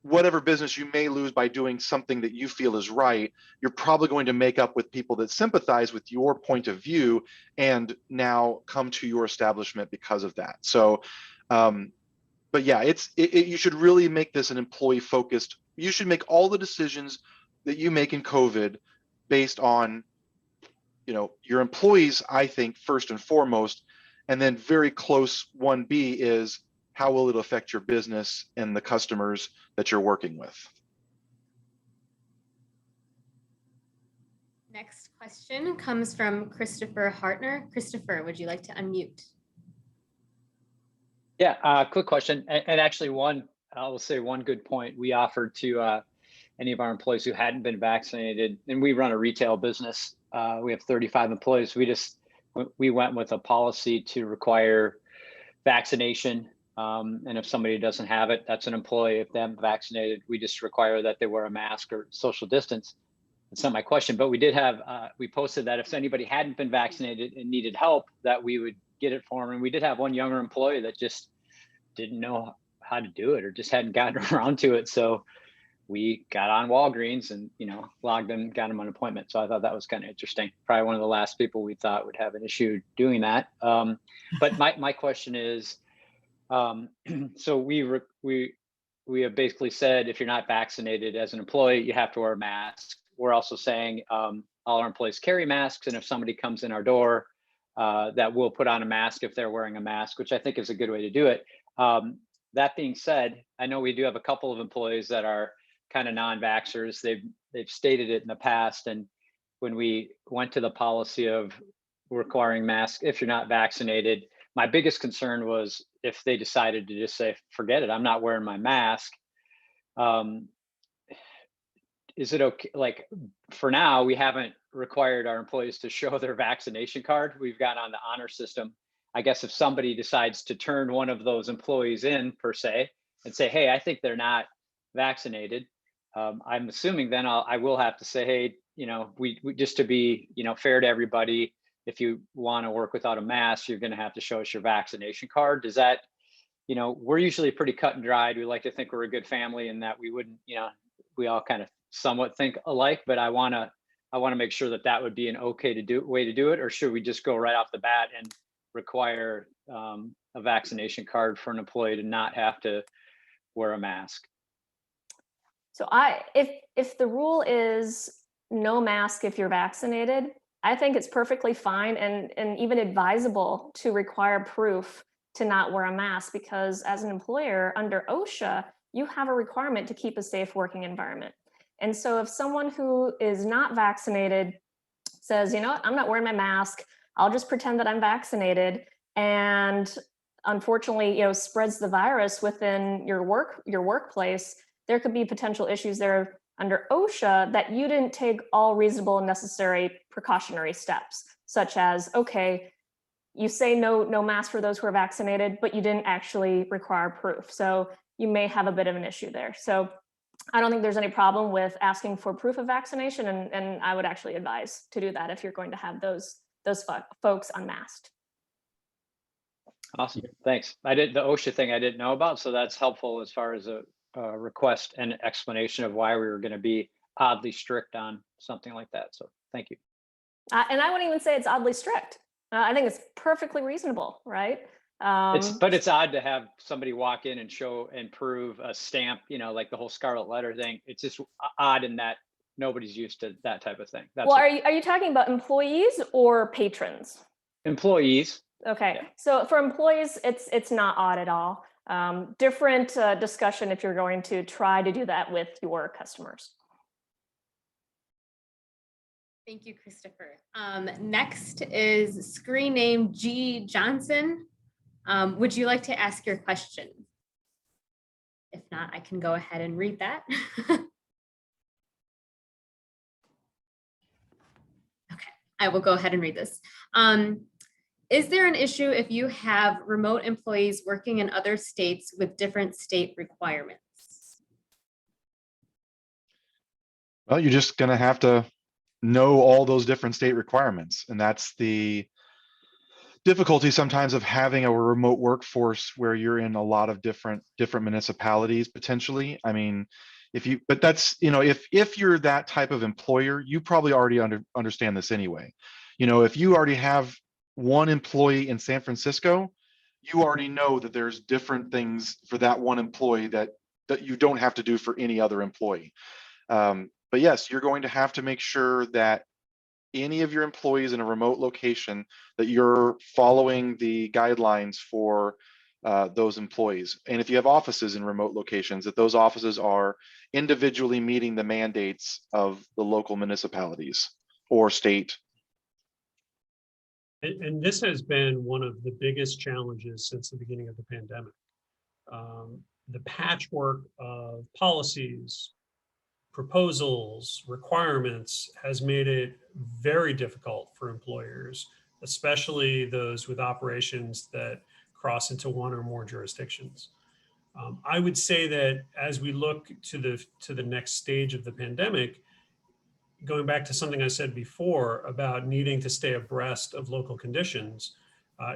Whatever business you may lose by doing something that you feel is right, you're probably going to make up with people that sympathize with your point of view and now come to your establishment because of that. So, but yeah, you should really make this an employee focused. You should make all the decisions that you make in COVID based on, your employees, I think, first and foremost, and then very close 1B is, how will it affect your business and the customers that you're working with? Next question comes from Christopher Hartner. Christopher, would you like to unmute? Yeah, quick question. And actually I will say one good point we offered to any of our employees who hadn't been vaccinated, and we run a retail business. We have 35 employees. We went with a policy to require vaccination. And if somebody doesn't have it, that's an employee. If they haven't vaccinated, we just require that they wear a mask or social distance. That's not my question, but we did have, we posted that if anybody hadn't been vaccinated and needed help, that we would get it for them. And we did have one younger employee that just didn't know how to do it or just hadn't gotten around to it. So we got on Walgreens and, logged them, got them an appointment. So I thought that was kind of interesting. Probably one of the last people we thought would have an issue doing that. But my question is, so we have basically said, if you're not vaccinated as an employee, you have to wear a mask. We're also saying all our employees carry masks. And if somebody comes in our door, that we'll put on a mask if they're wearing a mask, which I think is a good way to do it. That being said, I know we do have a couple of employees that are kind of non-vaxxers. They've stated it in the past. And when we went to the policy of requiring masks, if you're not vaccinated, my biggest concern was if they decided to just say, forget it, I'm not wearing my mask. is it okay? Like for now, we haven't required our employees to show their vaccination card. We've got on the honor system. I guess if somebody decides to turn one of those employees in per se and say, hey, I think they're not vaccinated, I'm assuming then I will have to say, hey, you know, we just to be, you know, fair to everybody, if you want to work without a mask, you're going to have to show us your vaccination card. Does that, you know, we're usually pretty cut and dried. We like to think we're a good family and that we wouldn't, you know, we all kind of somewhat think alike, but I want to make sure that that would be an okay to do way to do it, or should we just go right off the bat and require a vaccination card for an employee to not have to wear a mask? So if the rule is no mask if you're vaccinated, I think it's perfectly fine and even advisable to require proof to not wear a mask, because as an employer under OSHA, you have a requirement to keep a safe working environment. And so if someone who is not vaccinated says, you know what, I'm not wearing my mask, I'll just pretend that I'm vaccinated, and unfortunately, you know, spreads the virus within your workplace, there could be potential issues there under OSHA that you didn't take all reasonable and necessary precautionary steps, such as, okay, you say no mask for those who are vaccinated, but you didn't actually require proof. So you may have a bit of an issue there. So I don't think there's any problem with asking for proof of vaccination, and I would actually advise to do that if you're going to have those folks unmasked. Awesome, thanks. The OSHA thing I didn't know about, so that's helpful as far as a request and explanation of why we were going to be oddly strict on something like that. So thank you. And I wouldn't even say it's oddly strict. I think it's perfectly reasonable, right? But it's odd to have somebody walk in and show and prove a stamp, you know, like the whole scarlet letter thing. It's just odd in that nobody's used to that type of thing. Well, are you talking about employees or patrons? Employees. Okay, yeah. So for employees, it's not odd at all. Different discussion if you're going to try to do that with your customers. Thank you, Christopher. Next is screen name G. Johnson. Would you like to ask your question? If not, I can go ahead and read that. Okay, I will go ahead and read this. Is there an issue if you have remote employees working in other states with different state requirements? Well, you're just going to have to know all those different state requirements. And that's the difficulty sometimes of having a remote workforce where you're in a lot of different municipalities potentially. I mean, but that's, you know, if you're that type of employer, you probably already understand this anyway. You know, if you already have one employee in San Francisco, you already know that there's different things for that one employee that you don't have to do for any other employee. But yes, you're going to have to make sure that any of your employees in a remote location, that you're following the guidelines for those employees. And if you have offices in remote locations, that those offices are individually meeting the mandates of the local municipalities or state. And this has been one of the biggest challenges since the beginning of the pandemic. The patchwork of policies, proposals, requirements has made it very difficult for employers, especially those with operations that cross into one or more jurisdictions. I would say that as we look to the next stage of the pandemic, going back to something I said before about needing to stay abreast of local conditions,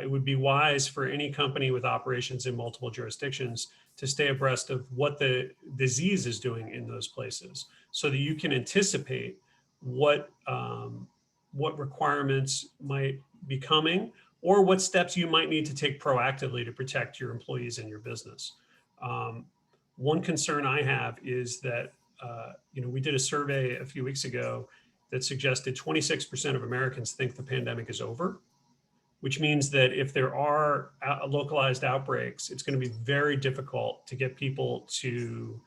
it would be wise for any company with operations in multiple jurisdictions to stay abreast of what the disease is doing in those places, so that you can anticipate what requirements might be coming, or what steps you might need to take proactively to protect your employees and your business. One concern I have is that we did a survey a few weeks ago that suggested 26% of Americans think the pandemic is over, which means that if there are localized outbreaks, it's going to be very difficult to get people to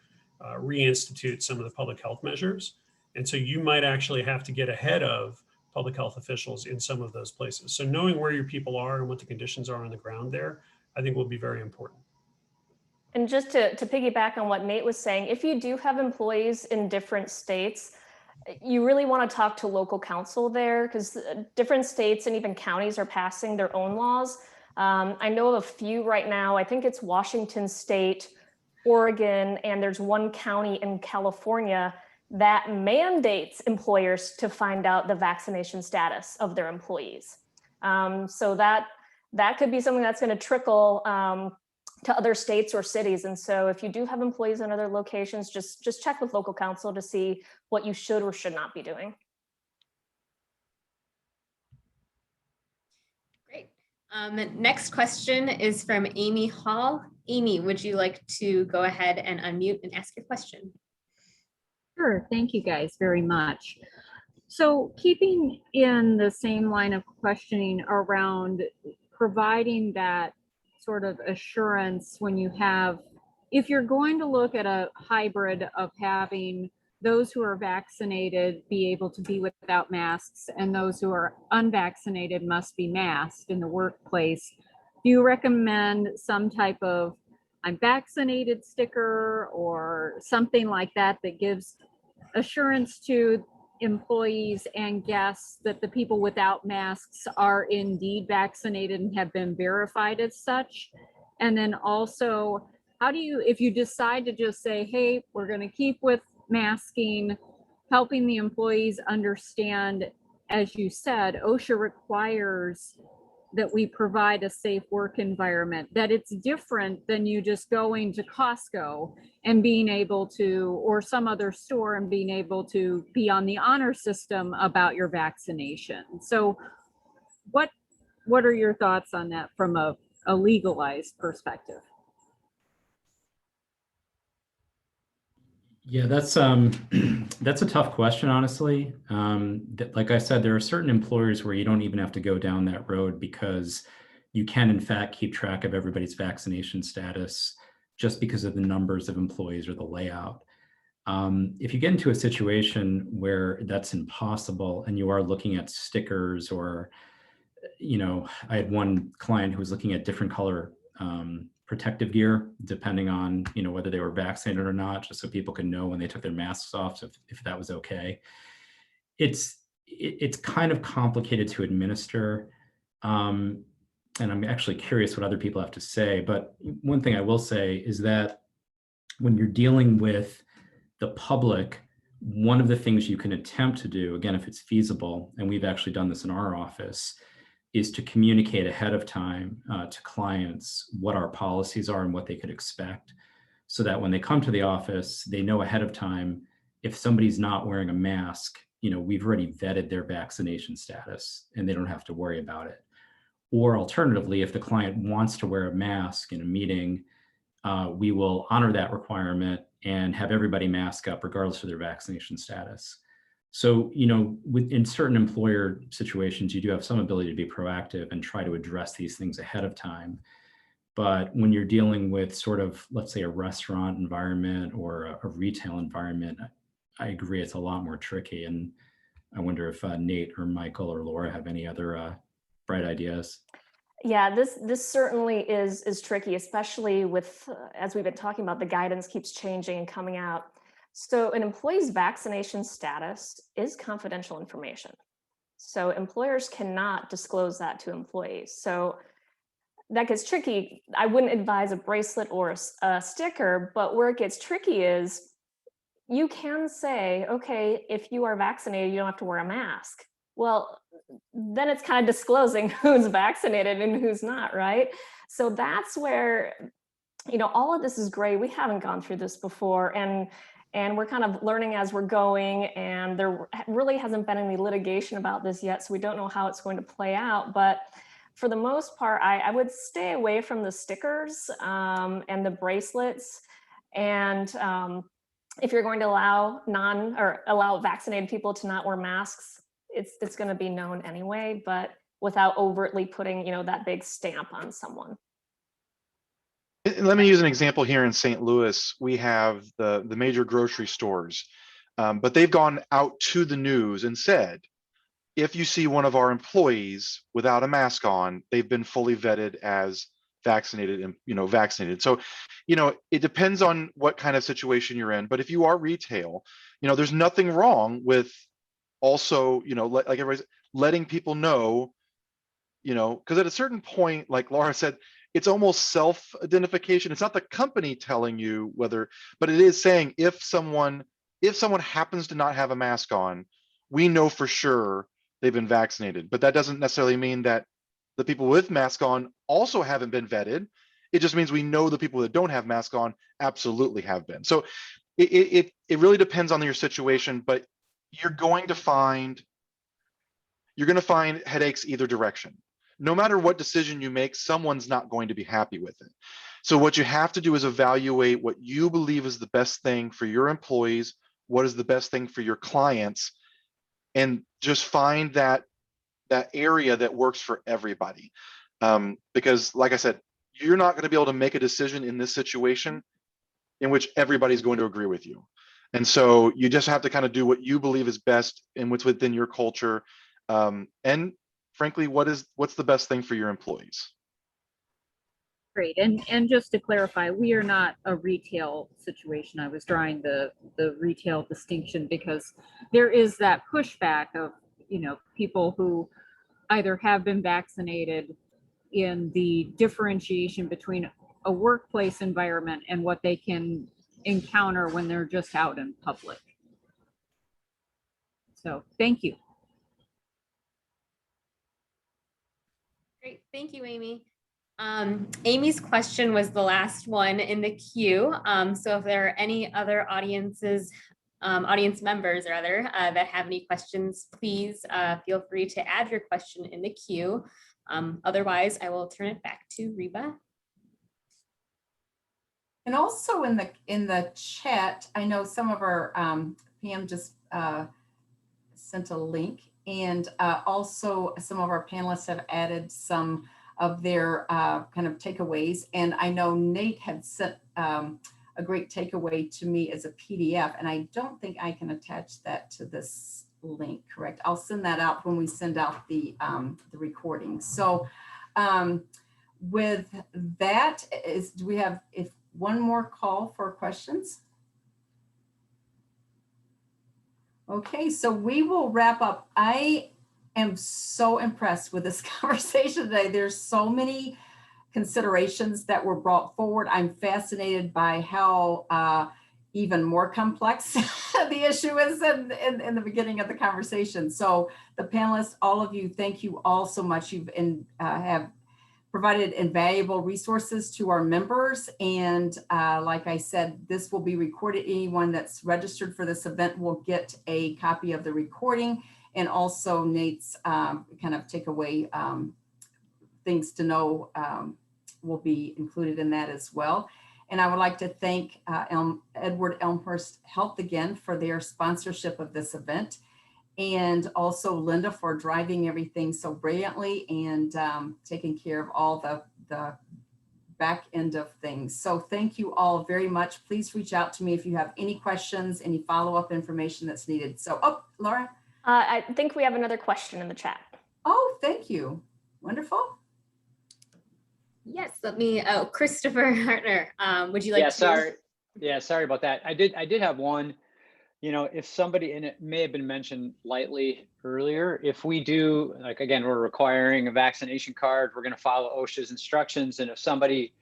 reinstitute some of the public health measures. And so you might actually have to get ahead of public health officials in some of those places. So knowing where your people are and what the conditions are on the ground there, I think will be very important. And just to piggyback on what Nate was saying, if you do have employees in different states, you really want to talk to local counsel there, because different states and even counties are passing their own laws. I know of a few right now. I think it's Washington State, Oregon, and there's one county in California that mandates employers to find out the vaccination status of their employees. So that could be something that's going to trickle to other states or cities. And so if you do have employees in other locations, just check with local counsel to see what you should or should not be doing. Great. Next question is from Amy Hall. Amy, would you like to go ahead and unmute and ask your question? Sure, thank you guys very much. So keeping in the same line of questioning around providing that sort of assurance when you have, if you're going to look at a hybrid of having those who are vaccinated be able to be without masks and those who are unvaccinated must be masked in the workplace, do you recommend some type of "I'm vaccinated" sticker or something like that that gives assurance to employees and guests that the people without masks are indeed vaccinated and have been verified as such? And then also, how do you, if you decide to just say, hey, we're going to keep with masking, helping the employees understand, as you said, OSHA requires that we provide a safe work environment, that it's different than you just going to Costco and being able to, or some other store and being able to be on the honor system about your vaccination. So what are your thoughts on that from a legalized perspective? Yeah, that's a tough question, honestly. Like I said, there are certain employers where you don't even have to go down that road because you can, in fact, keep track of everybody's vaccination status just because of the numbers of employees or the layout. If you get into a situation where that's impossible and you are looking at stickers or, I had one client who was looking at different color protective gear, depending on, whether they were vaccinated or not, just so people could know when they took their masks off, if that was okay. It's kind of complicated to administer. And I'm actually curious what other people have to say. But one thing I will say is that when you're dealing with the public, one of the things you can attempt to do, again, if it's feasible, and we've actually done this in our office, is to communicate ahead of time to clients what our policies are and what they could expect, so that when they come to the office, they know ahead of time if somebody's not wearing a mask, we've already vetted their vaccination status and they don't have to worry about it. Or alternatively, if the client wants to wear a mask in a meeting, we will honor that requirement and have everybody mask up regardless of their vaccination status. So, in certain employer situations, you do have some ability to be proactive and try to address these things ahead of time. But when you're dealing with sort of, let's say, a restaurant environment or a retail environment, I agree it's a lot more tricky. And I wonder if Nate or Michael or Laura have any other bright ideas. Yeah, this certainly is tricky, especially with, as we've been talking about, the guidance keeps changing and coming out. So an employee's vaccination status is confidential information. So employers cannot disclose that to employees. So that gets tricky. I wouldn't advise a bracelet or a sticker, but where it gets tricky is you can say, okay, if you are vaccinated, you don't have to wear a mask. Well, then it's kind of disclosing who's vaccinated and who's not, right? So that's where, all of this is great. We haven't gone through this before, and we're kind of learning as we're going, and there really hasn't been any litigation about this yet, so we don't know how it's going to play out. But for the most part, I would stay away from the stickers and the bracelets. And if you're going to allow vaccinated people to not wear masks, it's going to be known anyway, but without overtly putting, that big stamp on someone. Let me use an example here in St. Louis. We have the major grocery stores, but they've gone out to the news and said, if you see one of our employees without a mask on, they've been fully vetted as vaccinated and, vaccinated. So, it depends on what kind of situation you're in. But if you are retail, there's nothing wrong with also, like everybody's letting people know, because at a certain point, like Laura said, it's almost self-identification. It's not the company telling you whether, but it is saying if someone happens to not have a mask on, we know for sure they've been vaccinated. But that doesn't necessarily mean that the people with mask on also haven't been vetted. It just means we know the people that don't have mask on absolutely have been. So it really depends on your situation, but you're going to find headaches either direction. No matter what decision you make, someone's not going to be happy with it. So what you have to do is evaluate what you believe is the best thing for your employees, what is the best thing for your clients, and just find that area that works for everybody. Because like I said, you're not going to be able to make a decision in this situation in which everybody's going to agree with you. And so you just have to kind of do what you believe is best and what's within your culture. And frankly, what's the best thing for your employees? Great. And just to clarify, we are not a retail situation. I was drawing the retail distinction because there is that pushback of, people who either have been vaccinated in the differentiation between a workplace environment and what they can encounter when they're just out in public. So thank you. Great, thank you, Amy. Amy's question was the last one in the queue. So if there are any other audience members rather, that have any questions, please feel free to add your question in the queue. Otherwise, I will turn it back to Reba. And also in the chat, I know some of our Pam just sent a link, and also some of our panelists have added some of their kind of takeaways. And I know Nate had sent a great takeaway to me as a PDF, and I don't think I can attach that to this link, correct? I'll send that out when we send out the recording. So with that, do we have one more call for questions? Okay, so we will wrap up. I am so impressed with this conversation today. There's so many considerations that were brought forward. I'm fascinated by how even more complex the issue is in the beginning of the conversation. So the panelists, all of you, thank you all so much. You've have provided invaluable resources to our members. And like I said, this will be recorded. Anyone that's registered for this event will get a copy of the recording, and also Nate's kind of takeaway things to know will be included in that as well. And I would like to thank Edward Elmhurst Health again for their sponsorship of this event, and also Linda for driving everything so brilliantly and taking care of all the back end of things. So thank you all very much. Please reach out to me if you have any questions, any follow-up information that's needed. So, oh, Laura? I think we have another question in the chat. Oh, thank you. Wonderful. Yes, Christopher Hartner, would you like to? Sorry about that. I did have one. If somebody, and it may have been mentioned lightly earlier, if we do, like, again, we're requiring a vaccination card, we're going to follow OSHA's instructions. And if somebody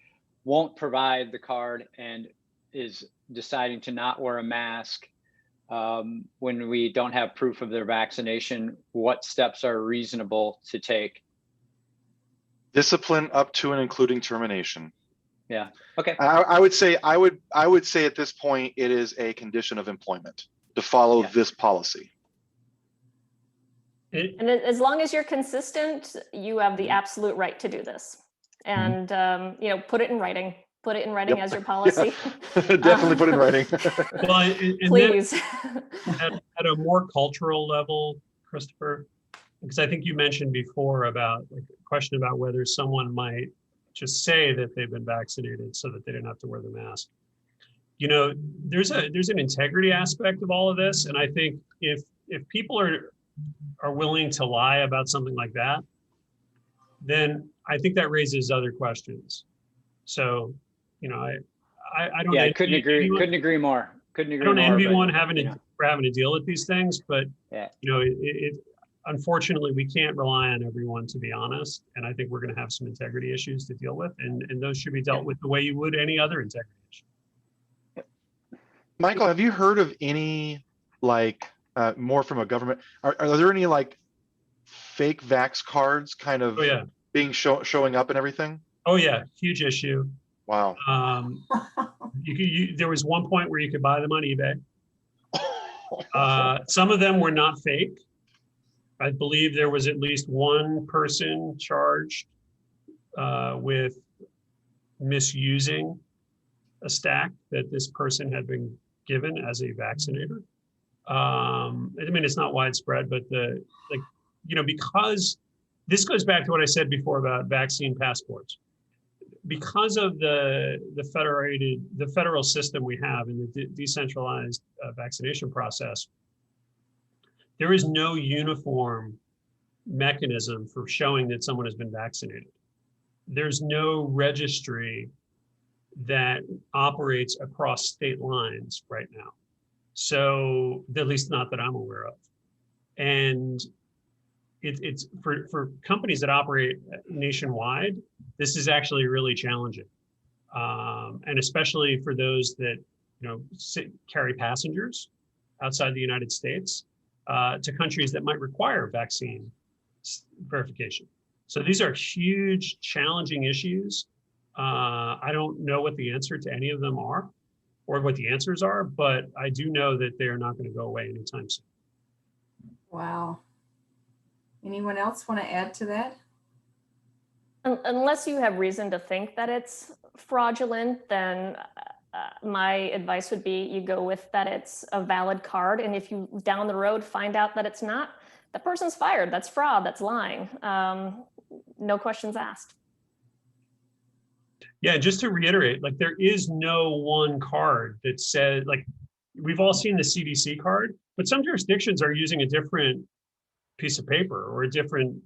won't provide the card and is deciding to not wear a mask when we don't have proof of their vaccination, what steps are reasonable to take? Discipline up to and including termination. Yeah. Okay. I would say at this point it is a condition of employment to follow this policy. And as long as you're consistent, you have the absolute right to do this. And put it in writing. Put it in writing as your policy. Yeah. Definitely put it in writing. Well, and please. At a more cultural level, Christopher, because I think you mentioned before about a question about whether someone might just say that they've been vaccinated so that they didn't have to wear the mask. There's an integrity aspect of all of this, and I think if people are willing to lie about something like that, then I think that raises other questions. So, you know, I don't. Yeah, envy couldn't agree more. Couldn't agree I don't more. envy but, one having you to know, for having to deal with these things, but yeah. you know, unfortunately we can't rely on everyone, to be honest. And I think we're going to have some integrity issues to deal with, and those should be dealt with the way you would any other integrity issue. Michael, have you heard of any, like, more from a government? Are there any like fake Vax cards kind of Oh yeah, being showing up and everything? oh yeah, huge issue. Wow. There was one point where you could buy them on eBay. Some of them were not fake. I believe there was at least one person charged with misusing a stack that this person had been given as a vaccinator. I mean, it's not widespread, but because this goes back to what I said before about vaccine passports. Because of the federal system we have and the decentralized vaccination process, there is no uniform mechanism for showing that someone has been vaccinated. There's no registry that operates across state lines right now. So, at least not that I'm aware of. And it's for companies that operate nationwide, this is actually really challenging. And especially for those that, you know, carry passengers outside the United States to countries that might require vaccine verification. So these are huge, challenging issues. I don't know what the answer to any of them are or what the answers are, but I do know that they're not going to go away anytime soon. Wow. Anyone else want to add to that? Unless you have reason to think that it's fraudulent, then my advice would be you go with that it's a valid card. And if you down the road find out that it's not, the person's fired. That's fraud. That's lying. No questions asked. Yeah, just to reiterate, like there is no one card that says, like, we've all seen the CDC card, but some jurisdictions are using a different piece of paper or a different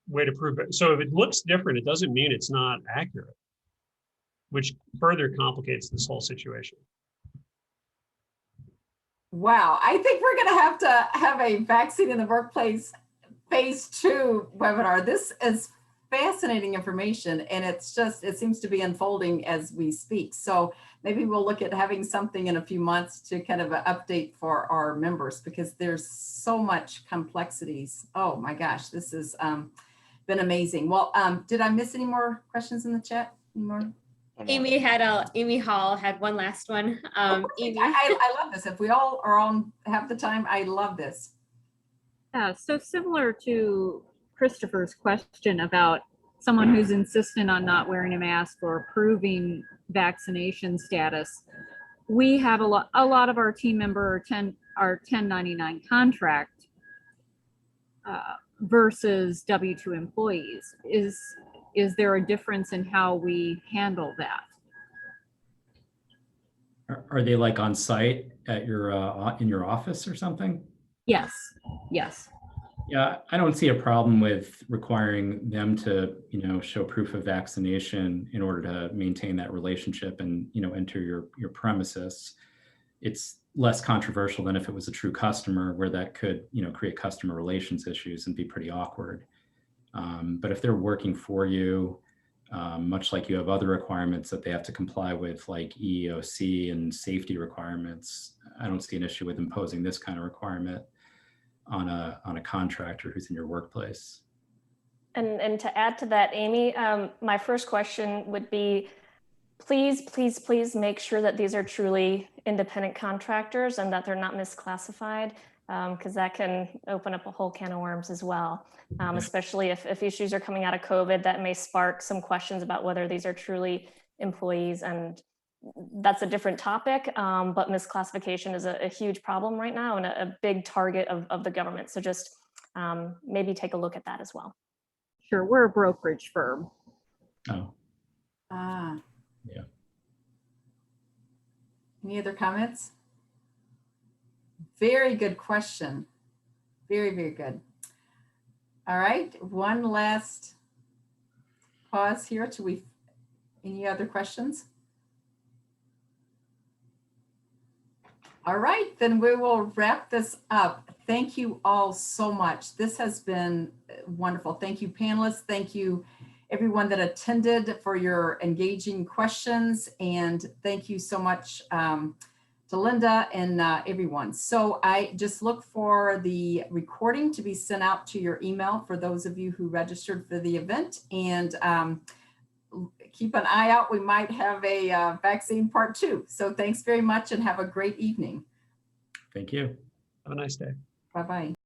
way to prove it. So if it looks different, it doesn't mean it's not accurate, which further complicates this whole situation. Wow, I think we're going to have a vaccine in the workplace phase 2 webinar. This is fascinating information, and it seems to be unfolding as we speak. So maybe we'll look at having something in a few months to kind of an update for our members, because there's so much complexities. Oh my gosh, this has been amazing. Well, did I miss any more questions in the chat? Any more? Amy Hall had one last one. Amy. I love this. If we all are on have the time, I love this. Yeah, so similar to Christopher's question about someone who's insistent on not wearing a mask or proving vaccination status, we have a lot of our team member are 1099 contract versus W-2 employees. Is there a difference in how we handle that? Are they like on site at your in your office or something? Yes. Yes. Yeah, I don't see a problem with requiring them to, you know, show proof of vaccination in order to maintain that relationship and, you know, enter your premises. It's less controversial than if it was a true customer, where that could, you know, create customer relations issues and be pretty awkward. But if they're working for you, much like you have other requirements that they have to comply with, like EEOC and safety requirements, I don't see an issue with imposing this kind of requirement on a contractor who's in your workplace. And to add to that, Amy, my first question would be, please make sure that these are truly independent contractors and that they're not misclassified, because that can open up a whole can of worms as well, especially if issues are coming out of COVID that may spark some questions about whether these are truly employees, and that's a different topic, but misclassification is a huge problem right now and a big target of the government. So just maybe take a look at that as well. Sure, we're a brokerage firm. Oh. Ah. Yeah. Any other comments? Very good question. Very, very good. All right, one last pause here till we Any other questions? All right, then we will wrap this up. Thank you all so much. This has been wonderful. Thank you, panelists. Thank you, everyone that attended, for your engaging questions. And thank you so much to Linda and everyone. So I just look for the recording to be sent out to your email for those of you who registered for the event. And keep an eye out. We might have a vaccine part 2. So thanks very much and have a great evening. Thank you. Have a nice day. Bye-bye.